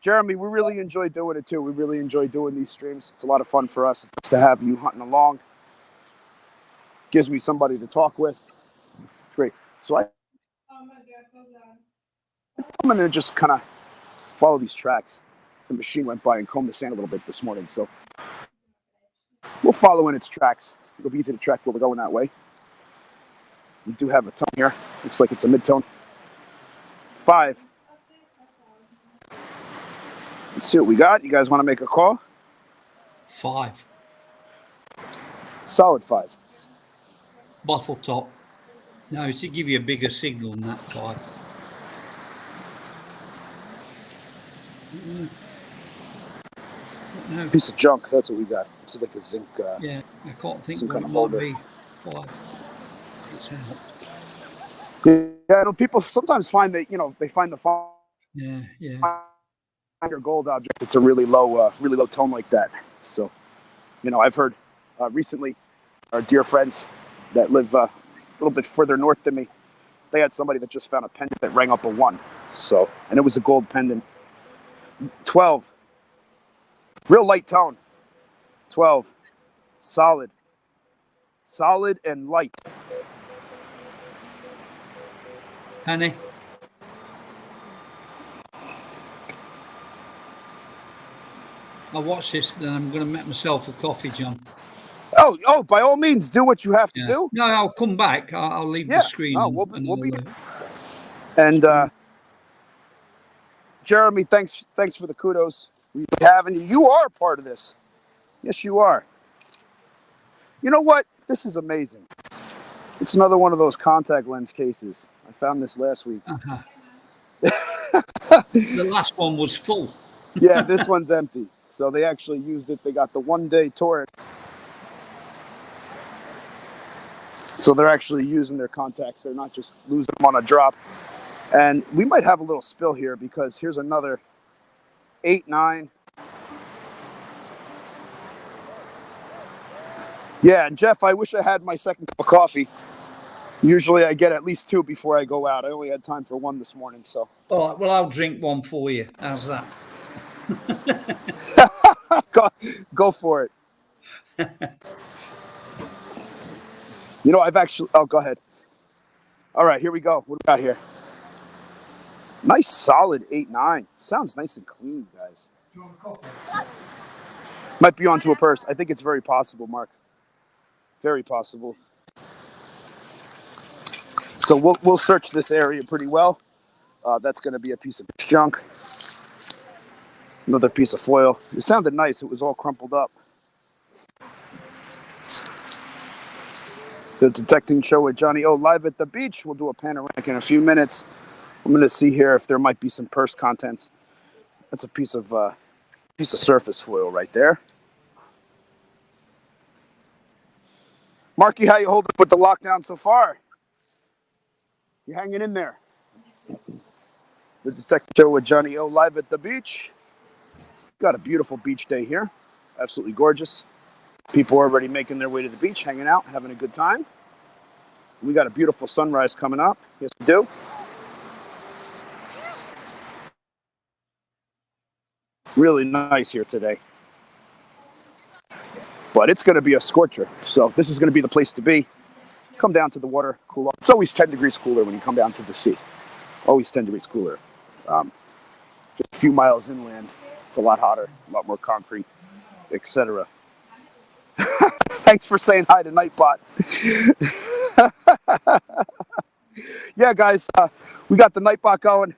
Jeremy, we really enjoy doing it too. We really enjoy doing these streams. It's a lot of fun for us to have you hunting along. Gives me somebody to talk with. It's great. So I'm going to just kind of follow these tracks. The machine went by and combed the sand a little bit this morning, so we'll follow in its tracks. It'll be easy to track where we're going that way. We do have a tone here. Looks like it's a mid-tone. 5. Let's see what we got. You guys want to make a call? 5. Solid 5. Bottle top. No, to give you a bigger signal than that 5. No. Piece of junk. That's what we got. This is like a zinc. Yeah, I can't think what it might holder. be 5. It's out. Yeah, people sometimes find that they find the finer gold object. It's a really low tone like that. So, I've heard recently our dear friends that live a little bit further north than me. They had somebody that just found a pendant that rang up a 1. So, and it was a gold pendant. 12. Real light tone. 12. Solid and light. Honey. I'll watch this, then I'm going to make myself a coffee, John. Oh! By all means, do what you have to do. No, I'll come back. I'll leave the screen. We'll be. And Jeremy, thanks for the kudos. We having you. You are a part of this. Yes, you are. You know what? This is amazing. It's another one of those contact lens cases. I found this last week. The last one was full. Yeah, this one's empty. So they actually used it. They got the 1-day tour. So they're actually using their contacts. They're not just losing them on a drop. And we might have a little spill here because here's another 8-9. Yeah, and Jeff, I wish I had my second cup of coffee. Usually I get at least 2 before I go out. I only had time for 1 this morning, so. All right, well, I'll drink 1 for you. How's that? Go for it. I've actually... Oh, go ahead. All right, here we go. What do we got here? Nice solid 8-9. Sounds nice and clean, guys. Do you want coffee? Might be onto a purse. I think it's very possible, Mark. Very possible. So we'll search this area pretty well. That's going to be a piece of junk. Another piece of foil. It sounded nice. It was all crumpled up. The detecting show with Johnny O live at the beach. We'll do a panoramic in a few minutes. I'm going to see here if there might be some purse contents. That's a piece of surface foil right there. Marky, how you holding up with the lockdown so far? You hanging in there? The detective show with Johnny O live at the beach. Got a beautiful beach day here. Absolutely gorgeous. People are already making their way to the beach, hanging out, having a good time. We got a beautiful sunrise coming up. Yes, we do. Really nice here today. But it's going to be a scorcher. So this is going to be the place to be. Come down to the water, cool off. It's always 10 degrees cooler when you come down to the sea. Always 10 degrees cooler. Just a few miles inland, it's a lot hotter, a lot more concrete, etc. Thanks for saying hi to Nightbot. Yeah, guys, we got the Nightbot going,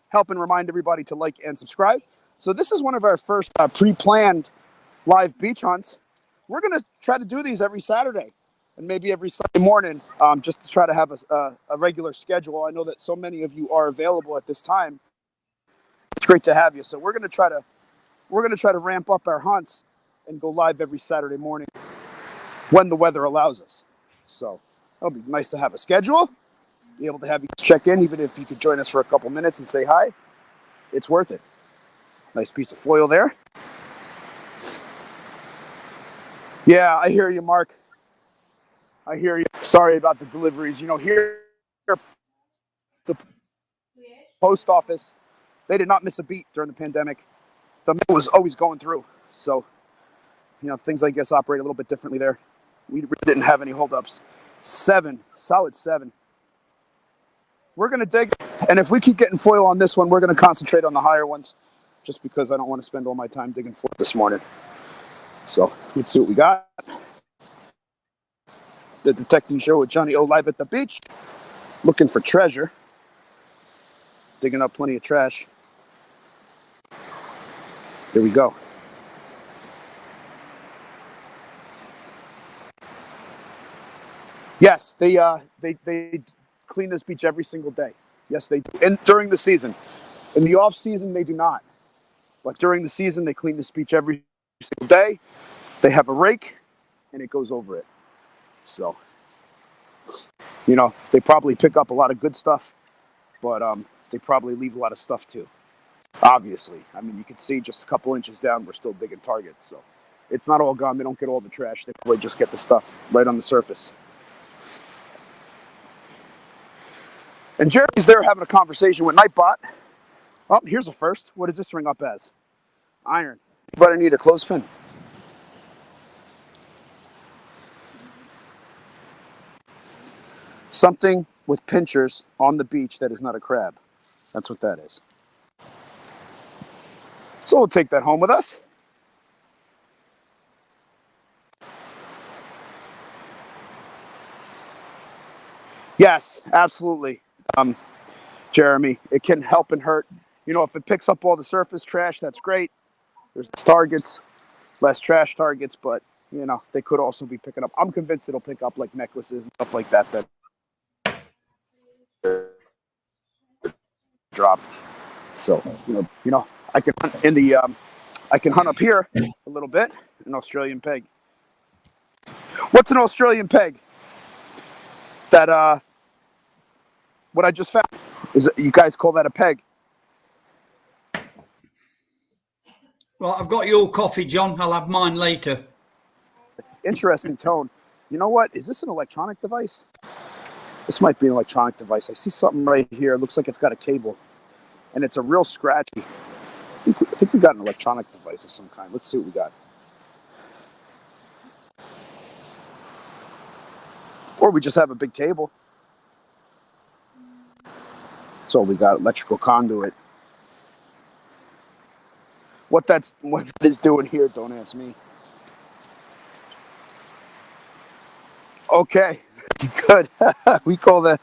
helping remind everybody to like and subscribe. So this is one of our first pre-planned live beach hunts. We're going to try to do these every Saturday and maybe every Sunday morning, just to try to have a regular schedule. I know that so many of you are available at this time. It's great to have you. So we're going to try to ramp up our hunts and go live every Saturday morning when the weather allows us. So it'll be nice to have a schedule, be able to have you check in, even if you could join us for a couple minutes and say hi. It's worth it. Nice piece of foil there. Yeah, I hear you, Mark. I hear you. Sorry about the deliveries. Here, the post office, they did not miss a beat during the pandemic. The mail was always going through. So, things, I guess, operate a little bit differently there. We didn't have any holdups. 7, solid 7. We're going to dig. And if we keep getting foil on this one, we're going to concentrate on the higher ones, just because I don't want to spend all my time digging foil this morning. So let's see what we got. The detecting show with Johnny O live at the beach, looking for treasure, digging up plenty of trash. Here we go. Yes, they clean this beach every single day. Yes, they do. And during the season. In the off season, they do not. But during the season, they clean this beach every single day. They have a rake, and it goes over it. So, they probably pick up a lot of good stuff, but they probably leave a lot of stuff too. Obviously. I mean, you can see just a couple inches down, we're still digging targets. So it's not all gone. They don't get all the trash. They probably just get the stuff right on the surface. And Jerry's there having a conversation with Nightbot. Oh, here's a first. What does this ring up as? Iron. But I need a clothespin. Something with pinchers on the beach that is not a crab. That's what that is. So we'll take that home with us. Yes, absolutely. Jeremy, it can help and hurt. If it picks up all the surface trash, that's great. There's less targets, less trash targets, but they could also be picking up. I'm convinced it'll pick up like necklaces and stuff like that drop. So I can hunt I can hunt up here a little bit. An Australian peg. What's an Australian peg? That what I just found is you guys call that a peg? Well, I've got your coffee, John. I'll have mine later. Interesting tone. You know what? Is this an electronic device? This might be an electronic device. I see something right here. It looks like it's got a cable, and it's a real scratchy. I think we got an electronic device of some kind. Let's see what we got. Or we just have a big cable. So we got electrical conduit. What that is doing here, don't ask me. Okay, good. We call that.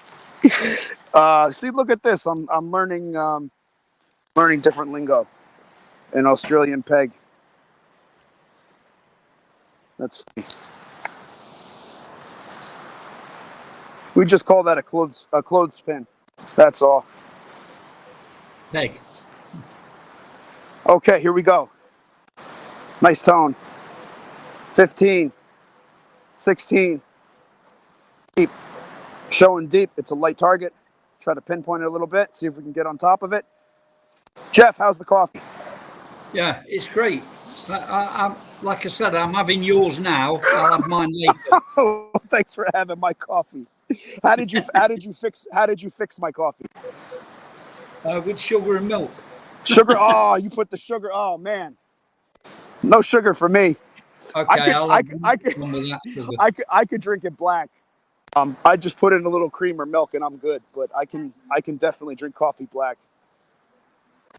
See, look at this. I'm learning different lingo. An Australian peg. That's funny. We just call that a clothespin. That's all. Peg. Okay, here we go. Nice tone. 15, 16. Deep. Showing deep. It's a light target. Try to pinpoint it a little bit. See if we can get on top of it. Jeff, how's the coffee? Yeah, it's great. I'm like I said, I'm having yours now. I'll have mine later. Oh, thanks for having my coffee. How did you fix my coffee? With sugar and milk. Sugar. Oh, you put the sugar. Oh man, no sugar for me. Okay, I could drink it black. I just put in a little cream or milk and I'm good. But I can definitely drink coffee black.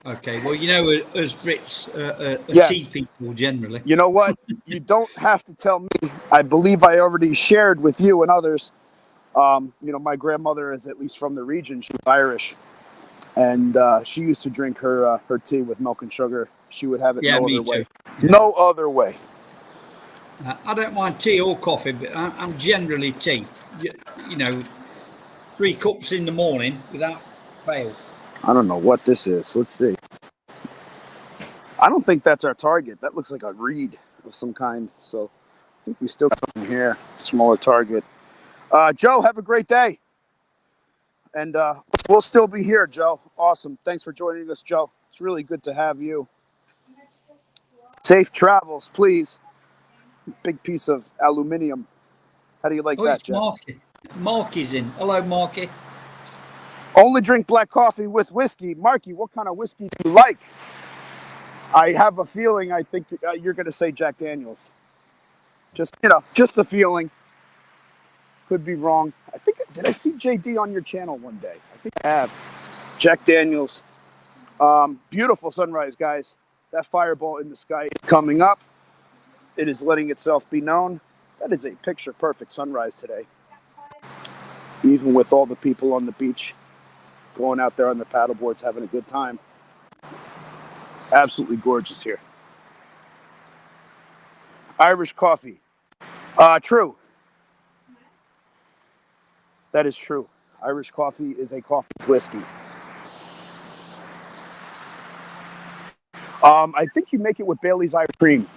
Okay, well, as Brits, Yes. tea people generally. You know what? You don't have to tell me. I believe I already shared with you and others. My grandmother is at least from the region. She was Irish, and she used to drink her tea with milk and sugar. She would have it no other way. No other way. I don't mind tea or coffee, but I'm generally tea. You know, 3 cups in the morning without fail. I don't know what this is. Let's see. I don't think that's our target. That looks like a reed of some kind. So I think we still got something here. Smaller target. Joe, have a great day. And we'll still be here, Joe. Awesome. Thanks for joining us, Joe. It's really good to have you. Safe travels, please. Big piece of aluminium. How do you like Oh, that, it's Jess? Marky. Marky's in. Hello, Marky. Only drink black coffee with whiskey. Marky, what kind of whiskey do you like? I have a feeling I think you're going to say Jack Daniels. Just a feeling. Could be wrong. Did I see JD on your channel one day? I think I have. Jack Daniels. Beautiful sunrise, guys. That fireball in the sky is coming up. It is letting itself be known. That is a picture-perfect sunrise today. Even with all the people on the beach going out there on the paddle boards having a good time. Absolutely gorgeous here. Irish coffee. True. That is true. Irish coffee is a coffee whiskey. I think you make it with Bailey's Irish cream.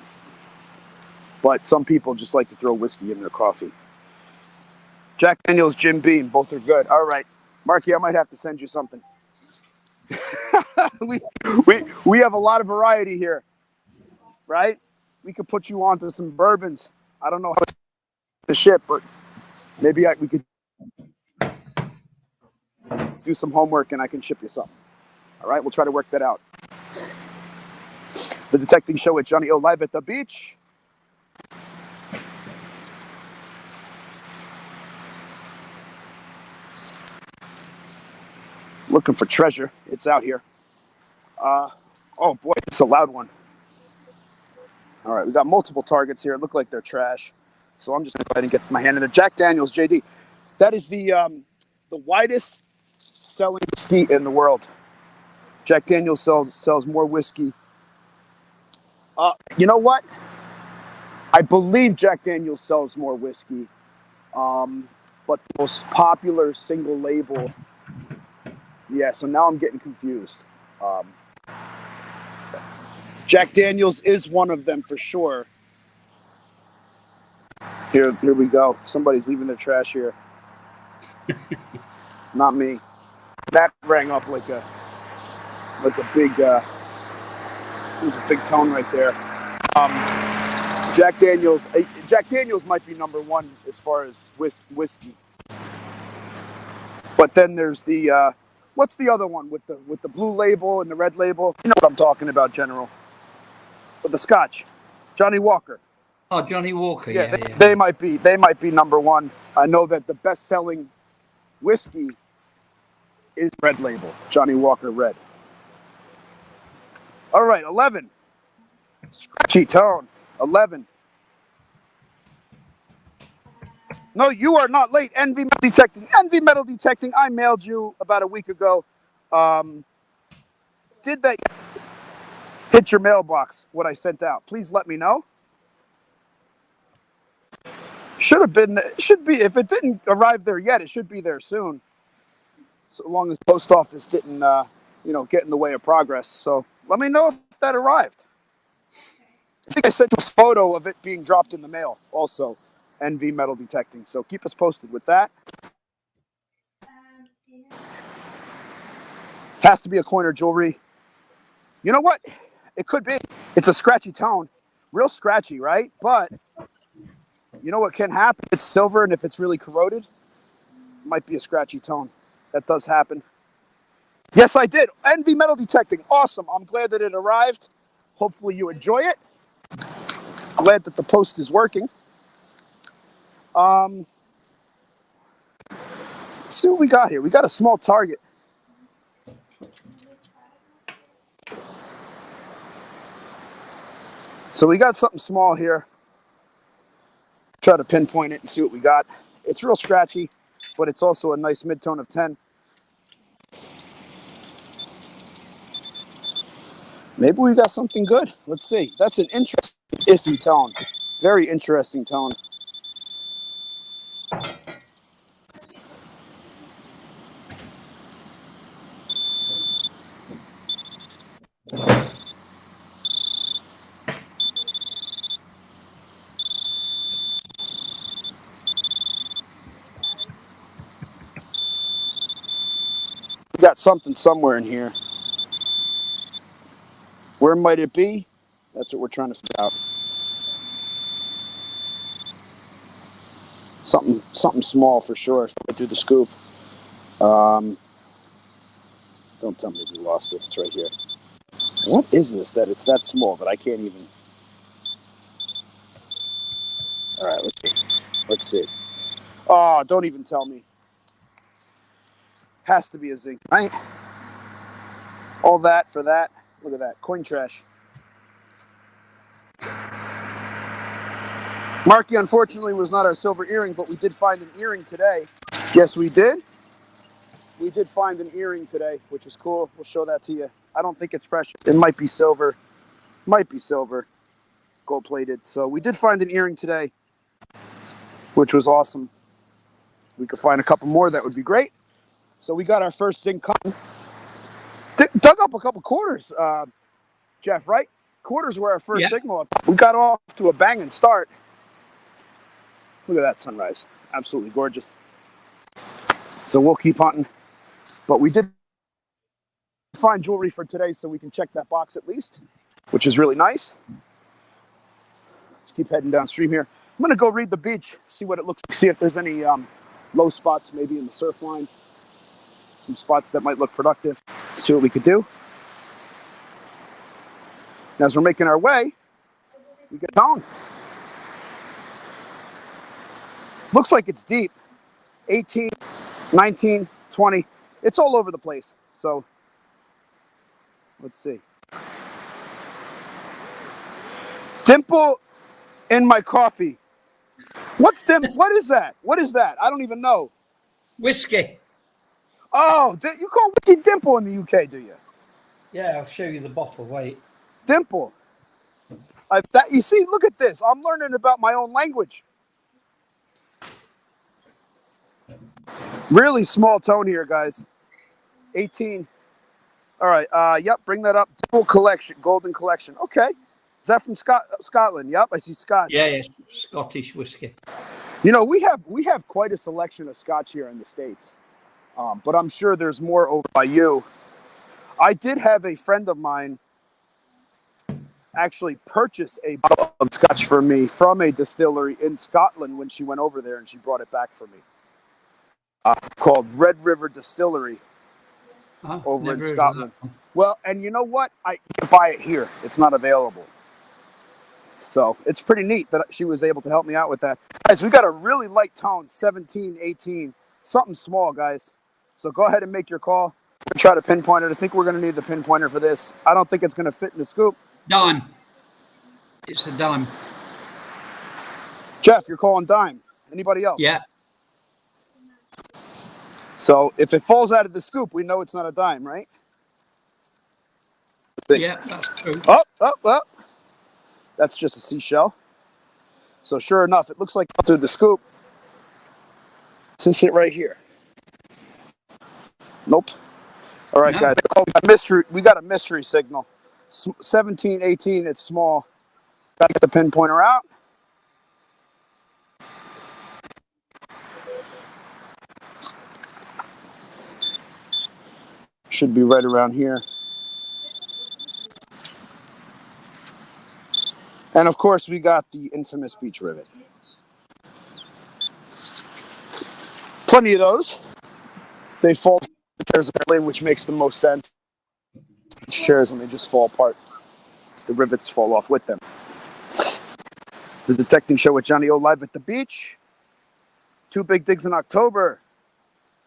But some people just like to throw whiskey in their coffee. Jack Daniels, Jim Beam, both are good. All right. Marky, I might have to send you something. we have a lot of variety here, right? We could put you onto some bourbons. I don't know how to ship, but maybe we could do some homework and I can ship you something. All right, we'll try to work that out. The Detecting Show with Johnny O live at the beach. Looking for treasure. It's out here. Oh boy, it's a loud one. All right, we got multiple targets here. Look like they're trash. So I'm just going to go ahead and get my hand in there. Jack Daniels, JD. That is the widest selling whiskey in the world. Jack Daniels sells more whiskey. You know what? I believe Jack Daniels sells more whiskey. But the most popular single label. Yeah, so now I'm getting confused. Jack Daniels is one of them for sure. Here we go. Somebody's leaving their trash here. Not me. That rang up like a big. It was a big tone right there. Jack Daniels. Jack Daniels might be number one as far as whiskey. But then there's the what's the other one with the blue label and the red label? You know what I'm talking about, General. With the Scotch, Johnny Walker. Oh, Johnny Walker. Yeah, They might be number one. I know that the best-selling whiskey is red label, Johnny Walker Red. All right, 11. Scratchy tone, 11. No, you are not late. NV Metal Detecting. NV Metal Detecting. I mailed you about a week ago. Did that hit your mailbox, what I sent out? Please let me know. Should be, if it didn't arrive there yet, it should be there soon. So long as the post office didn't, get in the way of progress. So let me know if that arrived. I think I sent you a photo of it being dropped in the mail also, NV Metal Detecting. So keep us posted with that. Has to be a coin or jewelry. You know what? It could be. It's a scratchy tone. Real scratchy, right? But you know what can happen? It's silver, and if it's really corroded, it might be a scratchy tone. That does happen. Yes, I did. NV Metal Detecting. Awesome. I'm glad that it arrived. Hopefully you enjoy it. Glad that the post is working. Let's see what we got here. We got a small target. So we got something small here. Try to pinpoint it and see what we got. It's real scratchy, but it's also a nice mid-tone of 10. Maybe we got something good. Let's see. That's an interesting iffy tone. Very interesting tone. We got something somewhere in here. Where might it be? That's what we're trying to figure out. Something small for sure. If I do the scoop. Don't tell me we lost it. It's right here. What is this that it's that small that I can't even... All right, let's see. Let's see. Oh, don't even tell me. Has to be a zinc, right? All that for that. Look at that. Coin trash. Marky, unfortunately, was not our silver earring, but we did find an earring today. Yes, we did. We did find an earring today, which is cool. We'll show that to you. I don't think it's precious. It might be silver. Might be silver. Gold-plated. So we did find an earring today, which was awesome. We could find a couple more. That would be great. So we got our first zinc cotton. Dug up a couple quarters, Jeff, right? Quarters were our first signal. We got off to a banging start. Look at that sunrise. Absolutely gorgeous. So we'll keep hunting. But we did find jewelry for today, so we can check that box at least, which is really nice. Let's keep heading downstream here. I'm going to go read the beach, see what it looks like, see if there's any low spots maybe in the surf line. Some spots that might look productive. See what we could do. And as we're making our way, we get down. Looks like it's deep. 18, 19, 20. It's all over the place. So let's see. Dimple in my coffee. What is that? What is that? I don't even know. Whiskey. Oh, you call whiskey Dimple in the UK, do you? Yeah, I'll show you the bottle. Wait. Dimple. You see, look at this. I'm learning about my own language. Really small tone here, guys. 18. All right. Yep, bring that up. Dimple collection, golden collection. Okay. Is that from Scotland? Yep, I see Scotch. Yeah, Scottish whiskey. You know, we have quite a selection of Scotch here in the States, but I'm sure there's more over by you. I did have a friend of mine actually purchase a bottle of Scotch for me from a distillery in Scotland when she went over there, and she brought it back for me. Called Red River Distillery over in Scotland. Well, and you know what? I can't buy it here. It's not available. So it's pretty neat that she was able to help me out with that. Guys, we got a really light tone, 17, 18, something small, guys. So go ahead and make your call. We'll try to pinpoint it. I think we're going to need the pinpointer for this. I don't think it's going to fit in the scoop. Dime. It's a dime. Jeff, you're calling dime. Anybody else? Yeah. So if it falls out of the scoop, we know it's not a dime, right? Yeah, that's true. Oh. That's just a seashell. So sure enough, it looks like through the scoop. It's it right here. Nope. All right, guys. We got a mystery signal. 17, 18, it's small. Got to get the pinpointer out. Should be right around here. And of course, we got the infamous beach rivet. Plenty of those. They fall to chairs apparently, which makes the most sense. Chairs, and they just fall apart. The rivets fall off with them. The detecting show with Johnny O live at the beach. 2 big digs in October.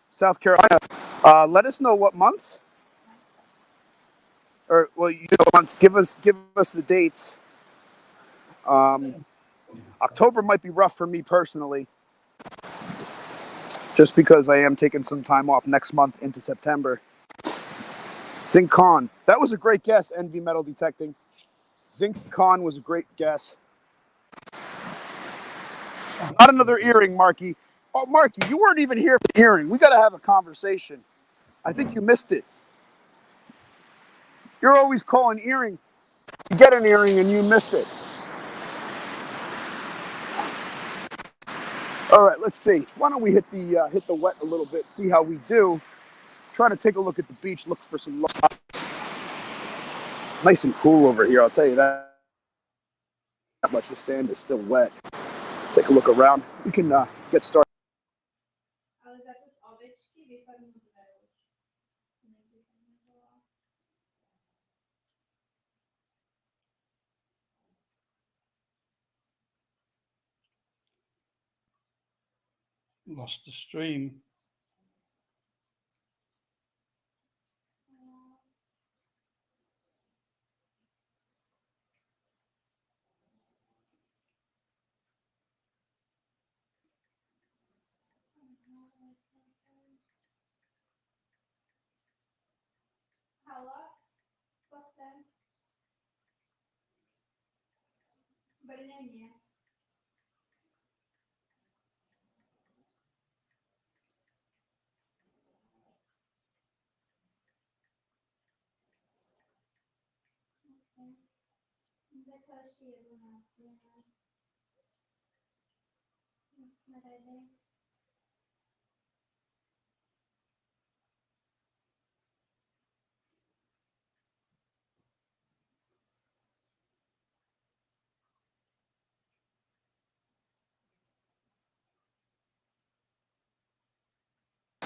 South Carolina. Let us know what months. Or months. Give us the dates. October might be rough for me personally, just because I am taking some time off next month into September. Zinc Con. That was a great guess, NV Metal Detecting. Zinc Con was a great guess. Not another earring, Marky. Oh, Marky, you weren't even here for the earring. We got to have a conversation. I think you missed it. You're always calling earring. You get an earring and you missed it. All right, let's see. Why don't we hit the wet a little bit, see how we do. Try to take a look at the beach, look for some nice and cool over here. I'll tell you that much. The sand is still wet. Take a look around. We can get started. Lost the stream.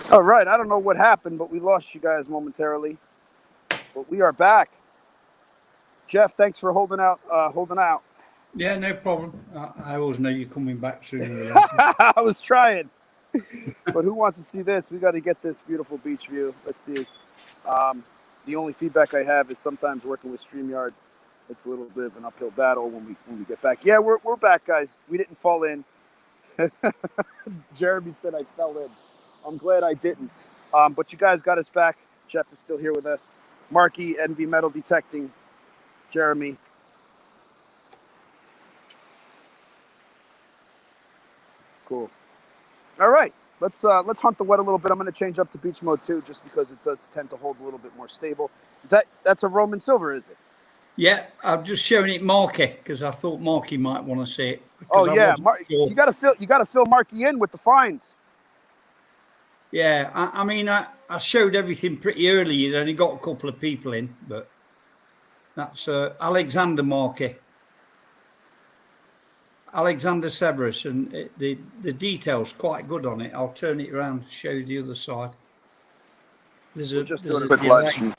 All right, I don't know what happened, but we lost you guys momentarily. But we are back. Jeff, thanks for holding out. Holding out. Yeah, no problem. I always know you're coming back sooner or later. I was trying. But who wants to see this? We got to get this beautiful beach view. Let's see. The only feedback I have is sometimes working with StreamYard, it's a little bit of an uphill battle when we get back. Yeah, we're back, guys. We didn't fall in. Jeremy said I fell in. I'm glad I didn't. But you guys got us back. Jeff is still here with us. Marky, NV Metal Detecting, Jeremy. Cool. All right, let's hunt the wet a little bit. I'm going to change up to beach mode too, just because it does tend to hold a little bit more stable. That's a Roman silver, is it? Yeah, I'm just showing it Marky because I thought Marky might want to see it. Oh yeah, you got to fill Marky in with the finds. Yeah, I mean, I showed everything pretty early. You'd only got a couple of people in, but that's Alexander Marky. Alexander Severus, and the detail's quite good on it. I'll turn it around, show you the other side. There's a quick live stream.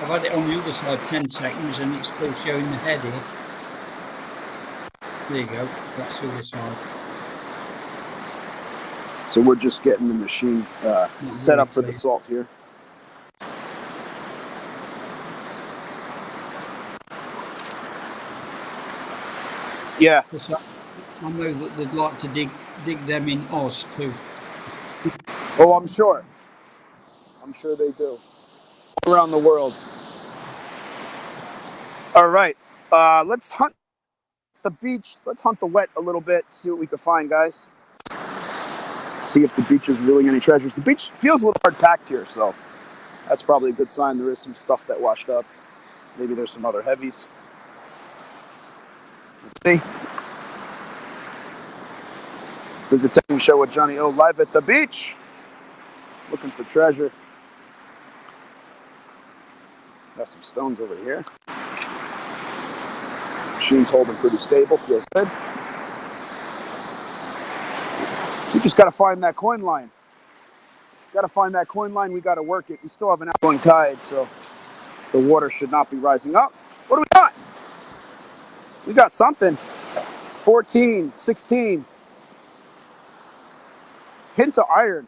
I've had it on the other side 10 seconds, and it's still showing the head here. There you go. That's the other side. So we're just getting the machine set up for the salt here. Yeah. I know that they'd like to dig them in Oz too. Oh, I'm sure. I'm sure they do. Around the world. All right. Let's hunt the beach. Let's hunt the wet a little bit, see what we can find, guys. See if the beach is revealing any treasures. The beach feels a little hard packed here, so that's probably a good sign. There is some stuff that washed up. Maybe there's some other heavies. Let's see. The detecting show with Johnny O live at the beach. Looking for treasure. Got some stones over here. Machine's holding pretty stable. Feels good. We just got to find that coin line. Got to find that coin line. We got to work it. We still have an outgoing tide, so the water should not be rising up. What do we got? We got something. 14, 16. Hint of iron.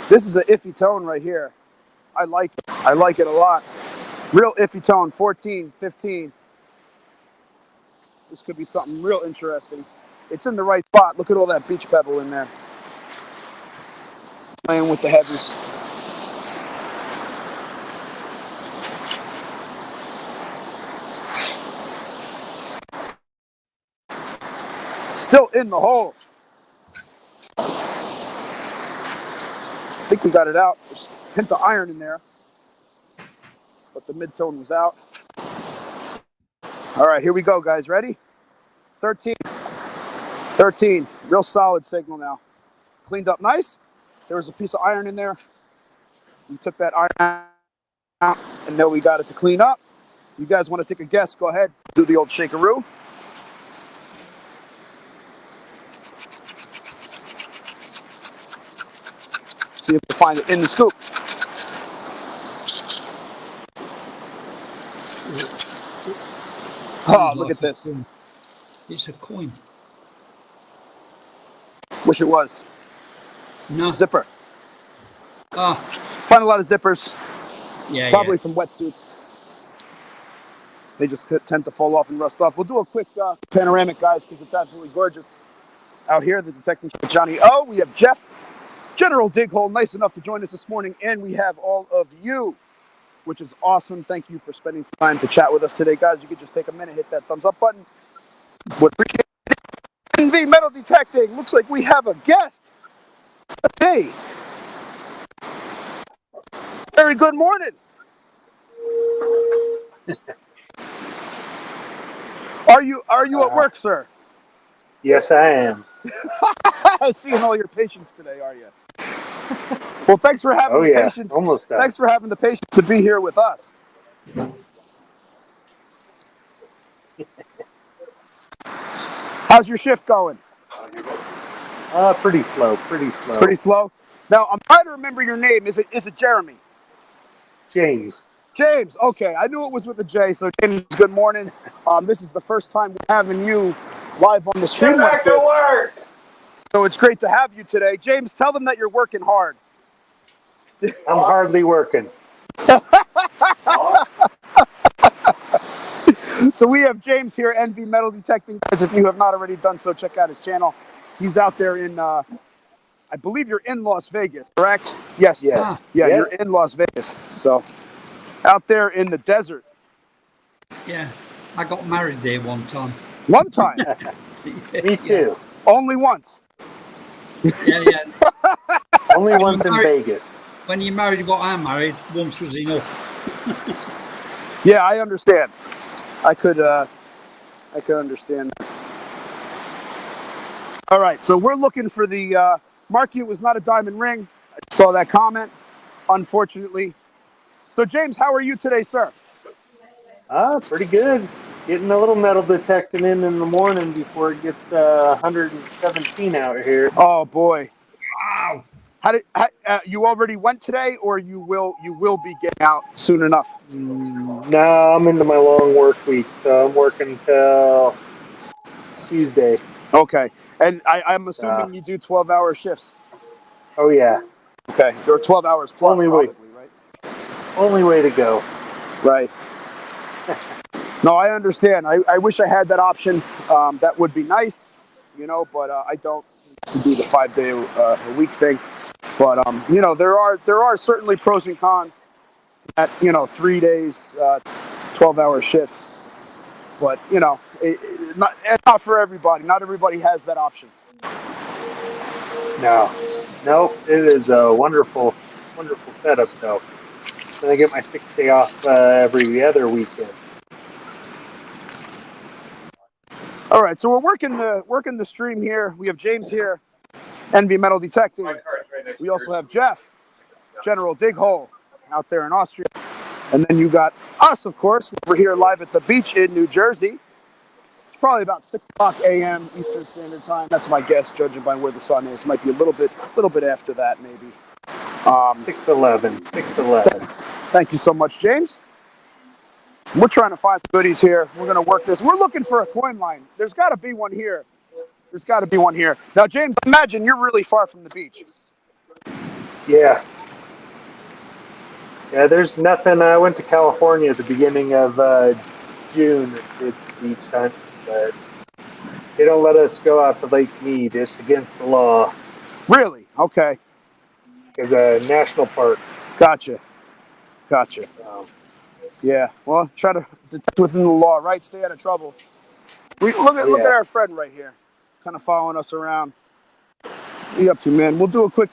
This is an iffy tone right here. I like it. I like it a lot. Real iffy tone. 14, 15. This could be something real interesting. It's in the right spot. Look at all that beach pebble in there. Playing with the heavies. Still in the hole. I think we got it out. There's a hint of iron in there, but the mid-tone was out. All right, here we go, guys. Ready? 13. 13. Real solid signal now. Cleaned up nice. There was a piece of iron in there. We took that iron out, and now we got it to clean up. You guys want to take a guess? Go ahead. Do the old shakeroo. See if you find it in the scoop. Oh, look at this. It's a coin. Wish it was. No. Zipper. Ah. Find a lot of zippers. Yeah. Probably from wetsuits. They just tend to fall off and rust off. We'll do a quick panoramic, guys, because it's absolutely gorgeous out here. The detecting Johnny O. We have Jeff, General Dighole, nice enough to join us this morning, and we have all of you, which is awesome. Thank you for spending some time to chat with us today, guys. You could just take a minute, hit that thumbs up button. Would appreciate it. NV Metal Detecting. Looks like we have a guest. Let's see. Very good morning. Are you at work, sir? Yes, I am. Seeing all your patients today, are you? Well, thanks for having the patience. Almost done. Thanks for having the patience to be here with us. How's your shift going? Pretty slow. Pretty slow. Pretty slow. Now, I'm trying to remember your name. Is it Jeremy? James. James. Okay, I knew it was with a J. So, James, good morning. This is the first time we're having you live on the stream like this. So it's great to have you today. James, tell them that you're working hard. I'm hardly working. So we have James here, NV Metal Detecting. Guys, if you have not already done so, check out his channel. He's out there in, I believe you're in Las Vegas, correct? Yes. Yeah. Yeah, you're in Las Vegas. So out there in the desert. Yeah. I got married there one time. One time? Me too. Only once? Yeah. Only once in Vegas. When you married what I married, once was enough. Yeah, I understand. I could understand that. All right, so we're looking for the marquee. Was not a diamond ring. I saw that comment, unfortunately. So, James, how are you today, sir? Pretty good. Getting a little metal detecting in the morning before it gets 117 out here. Oh boy! Wow. You already went today, or you will be getting out soon enough? No, I'm into my long work week, so I'm working till Tuesday. Okay, and I'm assuming you do 12-hour shifts. Oh yeah. Okay, or 12 hours plus. Only probably, way. Right? Only way to go. Right. No, I understand. I wish I had that option. That would be nice, but I don't to do the 5-day a week thing. But there are certainly pros and cons at 3 days, 12-hour shifts. But not for everybody. Not everybody has that option. No, it is a wonderful setup though. And I get my 6th day off every other weekend. All right, so we're working the stream here. We have James here, NV Metal Detecting. We also have Jeff, General Dighole, out there in Austria. And then you got us, of course. We're here live at the beach in New Jersey. It's probably about 6 o'clock a.m. Eastern Standard Time. That's my guess, judging by where the sun is. Might be a little bit after that, maybe. 6:11. Thank you so much, James. We're trying to find some goodies here. We're going to work this. We're looking for a coin line. There's got to be one here. Now, James, imagine you're really far from the beach. Yeah, there's nothing. I went to California at the beginning of June. It's beach hunt, but they don't let us go out to Lake Mead. It's against the law. Really? Okay. It's a national park. Gotcha. Yeah. Well, try to detect within the law, right? Stay out of trouble. Look at our friend right here. kind of following us around. What are you up to, man? We'll do a quick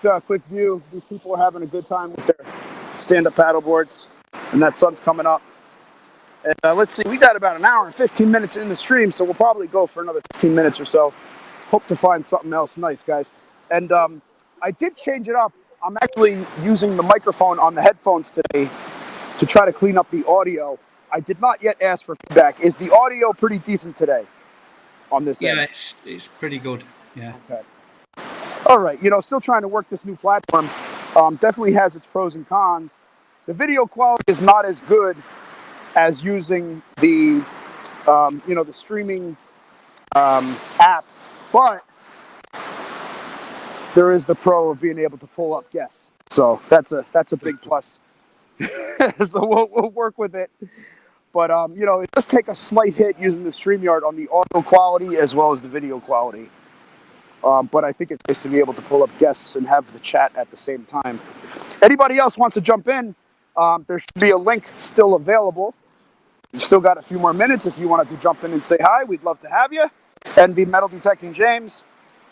view. These people are having a good time with their stand-up paddle boards, and that sun's coming up. And let's see, we got about an hour and 15 minutes in the stream, so we'll probably go for another 15 minutes or so. Hope to find something else nice, guys. And I did change it up. I'm actually using the microphone on the headphones today to try to clean up the audio. I did not yet ask for feedback. Is the audio pretty decent today on this end? Yeah, it's pretty good. Yeah. Okay. All right. Still trying to work this new platform. Definitely has its pros and cons. The video quality is not as good as using the, the streaming app, but there is the pro of being able to pull up guests. So that's a big plus. So we'll work with it. But, it does take a slight hit using the StreamYard on the audio quality as well as the video quality. But I think it's nice to be able to pull up guests and have the chat at the same time. Anybody else wants to jump in, there should be a link still available. You still got a few more minutes if you wanted to jump in and say hi. We'd love to have you. And the Metal Detecting James,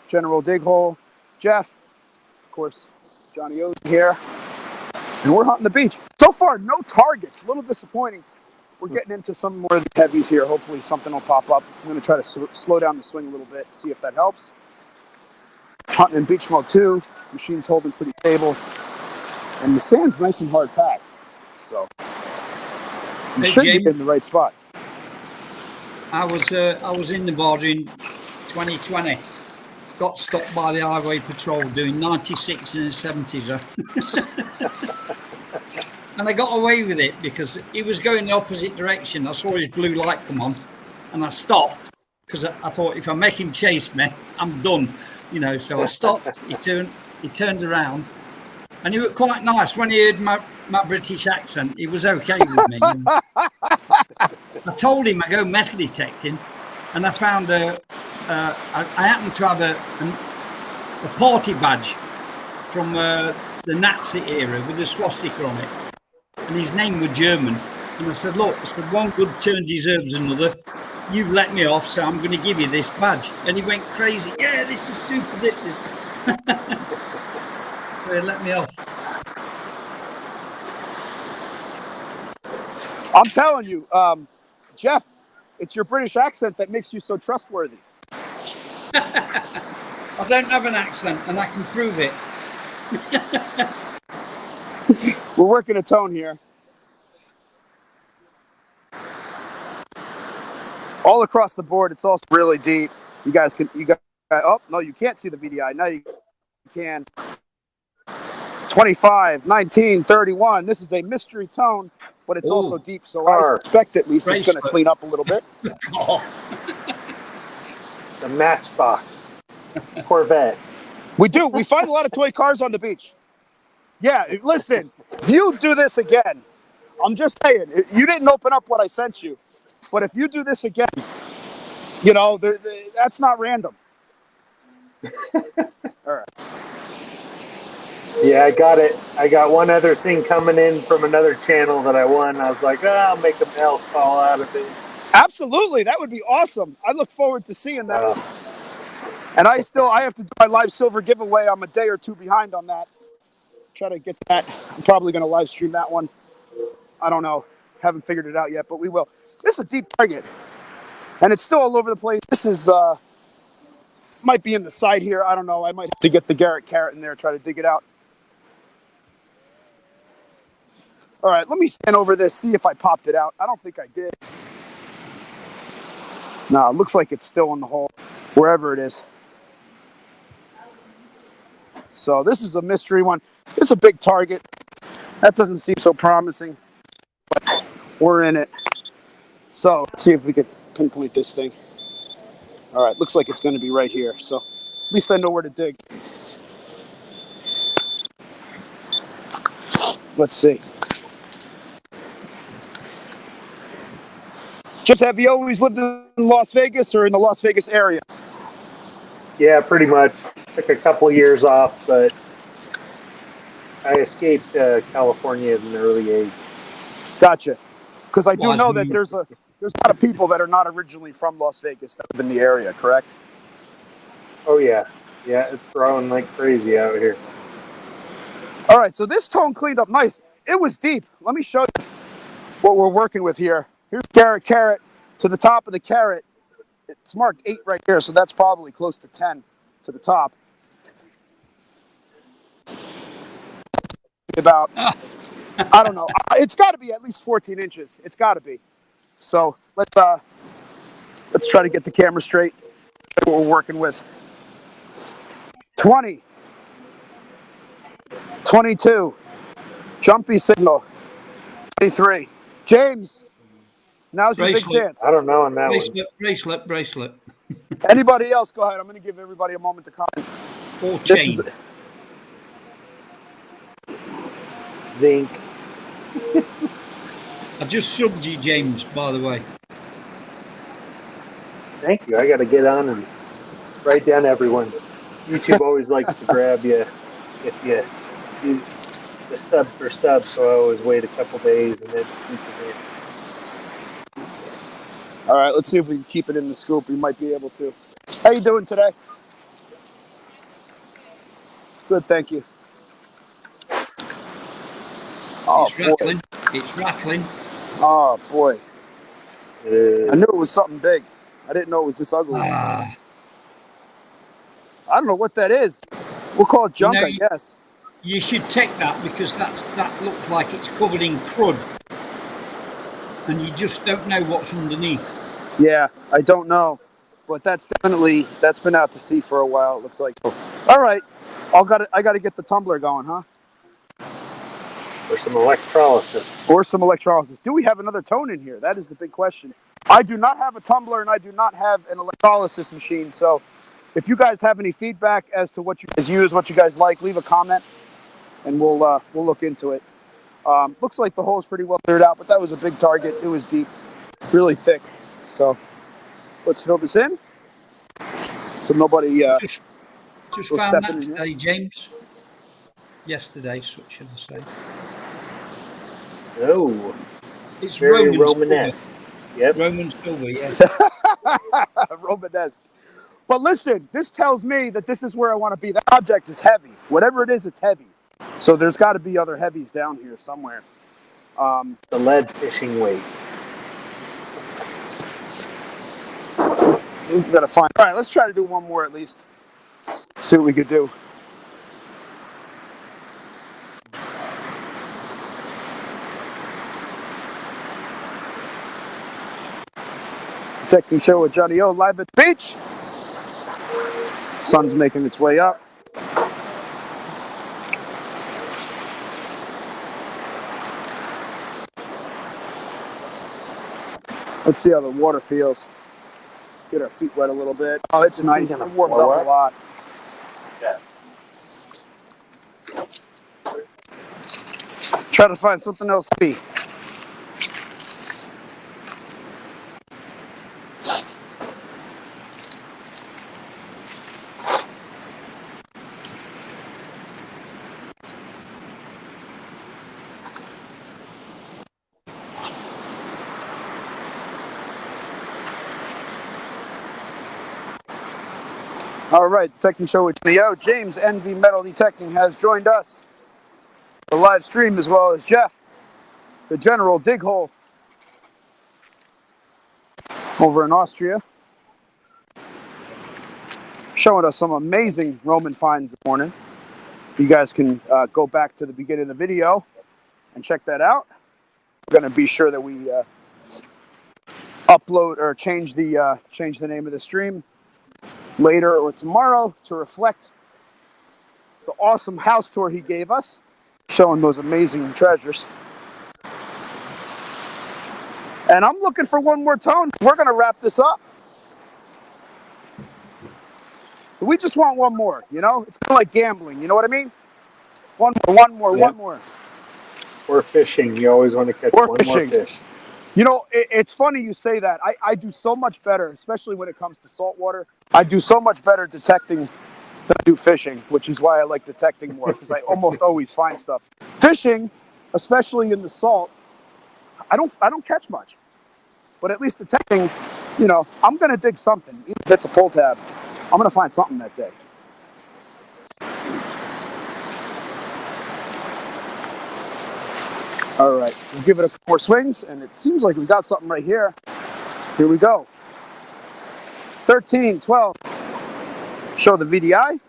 General Dighole, Jeff, of course, Johnny O's here. And we're hunting the beach. So far, no targets. A little disappointing. We're getting into some more of the heavies here. Hopefully something will pop up. I'm going to try to slow down the swing a little bit, see if that helps. Hunting in beach mode 2. Machine's holding pretty stable. And the sand's nice and hard packed. So you should be in the right spot. I was in Nevada in 2020. Got stopped by the highway patrol doing 96 in the 70s. And I got away with it because he was going the opposite direction. I saw his blue light come on and I stopped because I thought if I make him chase me, I'm done. So I stopped. He turned around and he was quite nice. When he heard my British accent, he was okay with me. I told him I go metal detecting and I found I happened to have a party badge from the Nazi era with a swastika on it. And his name was German. And I said, look, one good turn deserves another. You've let me off, so I'm going to give you this badge. And he went crazy. Yeah, this is super, this is. So he let me off. I'm telling you, Jeff, it's your British accent that makes you so trustworthy. I don't have an accent, and I can prove it. We're working a tone here. All across the board, it's also really deep. You guys, oh, no, you can't see the VDI. Now you can. 25, 19, 31. This is a mystery tone, but it's also deep, so I suspect at least it's going to clean up a little bit. The Matchbox Corvette. We do. We find a lot of toy cars on the beach. Yeah, listen, if you do this again, I'm just saying, you didn't open up what I sent you, but if you do this again, that's not random. All right. Yeah, I got it. I got one other thing coming in from another channel that I won. I was like, I'll make a mail call out of it. Absolutely. That would be awesome. I look forward to seeing that. And I have to do my live silver giveaway. I'm a day or two behind on that. Try to get that. I'm probably going to live stream that one. I don't know. Haven't figured it out yet, but we will. This is a deep target. And it's still all over the place. This is, might be in the side here. I don't know. I might have to get the Garrett carrot in there, try to dig it out. All right, let me stand over this, see if I popped it out. I don't think I did. No, it looks like it's still in the hole, wherever it is. So this is a mystery one. It's a big target. That doesn't seem so promising, but we're in it. So let's see if we could pinpoint this thing. All right, looks like it's going to be right here. So at least I know where to dig. Let's see. Just have you always lived in Las Vegas or in the Las Vegas area? Yeah, pretty much. Took a couple of years off, but I escaped California at an early age. Gotcha. Because I do know that there's a lot of people that are not originally from Las Vegas that live in the area, correct? Oh yeah, yeah, it's growing like crazy out here. All right, so this tone cleaned up nice. It was deep. Let me show you what we're working with here. Here's carrot to the top of the carrot. It's marked 8 right here, so that's probably close to 10 to the top. About, I don't know. It's got to be at least 14 inches. It's got to be. So let's try to get the camera straight. What we're working with. 20, 22, jumpy signal. 23. James, now's your big Bracelet. chance. I don't know on that one. Bracelet. Anybody else? Go ahead. I'm going to give everybody a moment to comment. Or This chain. is Zinc. I just subbed you, James, by the way. Thank you. I got to get on and write down everyone. YouTube always likes to grab you if you do the sub for sub, so I always wait a couple days and then keep it in. all right. Let's see if we can keep it in the scoop. We might be able to. How you doing today? Good, thank you. Oh It's rattling. It's rattling. Oh boy. I knew it was something big. I didn't know it was this ugly. Ah. I don't know what that is. We'll call it junk, I guess. You should take that because that looks like it's covered in crud. And you just don't know what's underneath. Yeah, I don't know. But that's been out to sea for a while, it looks like. All right. I gotta get the tumbler going, huh? Or some electrolysis. Or some electrolysis. Do we have another tone in here? That is the big question. I do not have a tumbler and I do not have an electrolysis machine. So if you guys have any feedback as to what you guys use, what you guys like, leave a comment and we'll look into it. Looks like the hole is pretty well cleared out, but that was a big target. It was deep, really thick. So let's fill this in. So nobody Just will found step in that here. today, James. Yesterday, so should I say. Oh, It's very Roman Romanesque. silver. Yep. Roman silver, yeah. Romanesque. But listen, this tells me that this is where I want to be. That object is heavy. Whatever it is, it's heavy. So there's got to be other heavies down here somewhere. The lead fishing weight. We've got to find. All right, let's try to do one more at least. See what we could do. Detecting show with Johnny O live at the beach. Sun's making its way up. Let's see how the water feels. Get our feet wet a little bit. Oh, it's nice. It warms up a lot. Yeah. Try to find something else to be. All right, Detecting Show with Neo. James NV Metal Detecting has joined us. The live stream as well as Jeff, the General Dighole over in Austria. Showing us some amazing Roman finds this morning. You guys can go back to the beginning of the video and check that out. We're going to be sure that we upload or change the name of the stream later or tomorrow to reflect the awesome house tour he gave us, showing those amazing treasures. And I'm looking for one more tone. We're going to wrap this up. We just want one more, you know? It's kind of like gambling, you know what I mean? One more. Or fishing. You always want to catch one more fish. You know, it's funny you say that. I do so much better, especially when it comes to saltwater. I do so much better detecting than I do fishing, which is why I like detecting more, because I almost always find stuff. Fishing, especially in the salt, I don't catch much. But at least detecting, you know, I'm going to dig something, even if it's a pull tab. I'm gonna find something that day. All right, we'll give it a couple more swings, and it seems like we got something right here. Here we go. 13, 12. Show the VDI.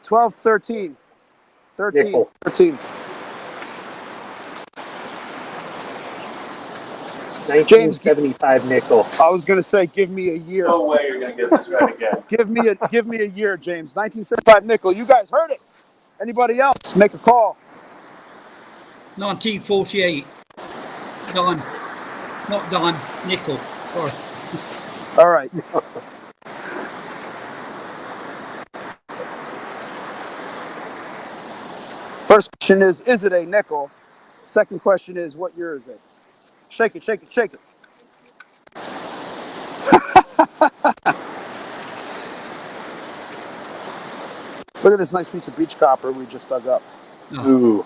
12, 13. 13, Nickel. 13. 1975 nickel. I was gonna say, give me a year. No way you're gonna get this right again. Give me a year, James. 1975 nickel. You guys heard it. Anybody else? Make a call. 1948. Dime. Not dime, nickel. Sorry. All right. First question is it a nickel? Second question is, what year is it? Shake it, shake it, shake it. Look at this nice piece of beach copper we just dug up. Ooh.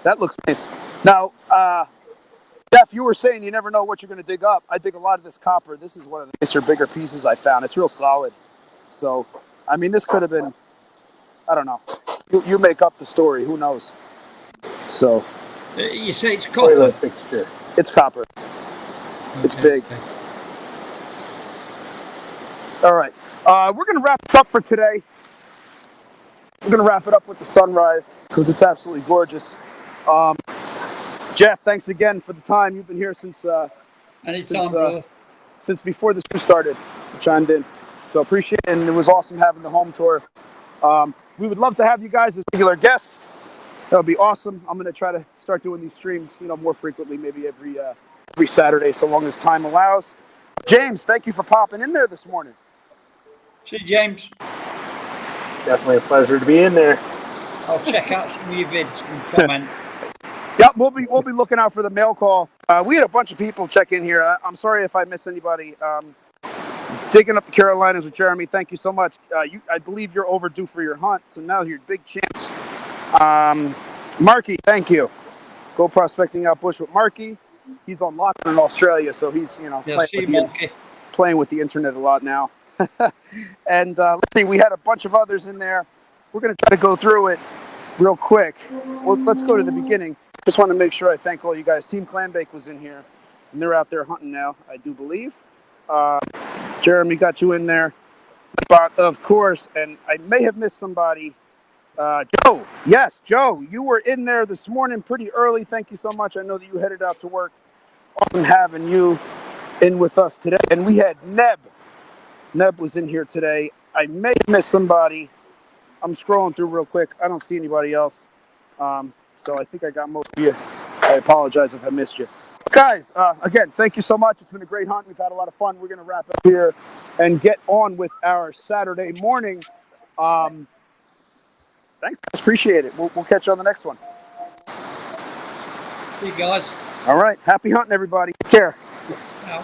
That looks nice. Now, Jeff, you were saying you never know what you're going to dig up. I dig a lot of this copper. This is one of the nicer, bigger pieces I found. It's real solid. So, I mean, this could have been, I don't know. You make up the story. Who knows? So. You say it's copper? Toilet fixture. It's copper. It's Okay, big. okay. All right. We're going to wrap this up for today. We're going to wrap it up with the sunrise because it's absolutely gorgeous. Jeff, thanks again for the time. You've been here since Anytime, brother. since before the show started. You chimed in. So appreciate it. And it was awesome having the home tour. We would love to have you guys as regular guests. That would be awesome. I'm going to try to start doing these streams, more frequently, maybe every Saturday, so long as time allows. James, thank you for popping in there this morning. See you, James. Definitely a pleasure to be in there. I'll check out some of your vids and comment. Yep, we'll be looking out for the mail call. We had a bunch of people check in here. I'm sorry if I miss anybody. Digging up the Carolinas with Jeremy, thank you so much. I believe you're overdue for your hunt, so now's your big chance. Marky, thank you. Go prospecting out bush with Marky. He's on lockdown in Australia, so he's playing with the internet a lot now. And let's see, we had a bunch of others in there. We're going to try to go through it real quick. Well, let's go to the beginning. Just want to make sure I thank all you guys. Team Clambake was in here, and they're out there hunting now, I do believe. Jeremy got you in there, but of course, and I may have missed somebody. Joe, yes, Joe, you were in there this morning pretty early. Thank you so much. I know that you headed out to work. Awesome having you in with us today. And we had Neb. Neb was in here today. I may have missed somebody. I'm scrolling through real quick. I don't see anybody else. So I think I got most of you. I apologize if I missed you. Guys, again, thank you so much. It's been a great hunt. We've had a lot of fun. We're going to wrap up here and get on with our Saturday morning. Thanks, guys. Appreciate it. We'll catch you on the next one. See you guys. All right. Happy hunting, everybody. Take care. Out.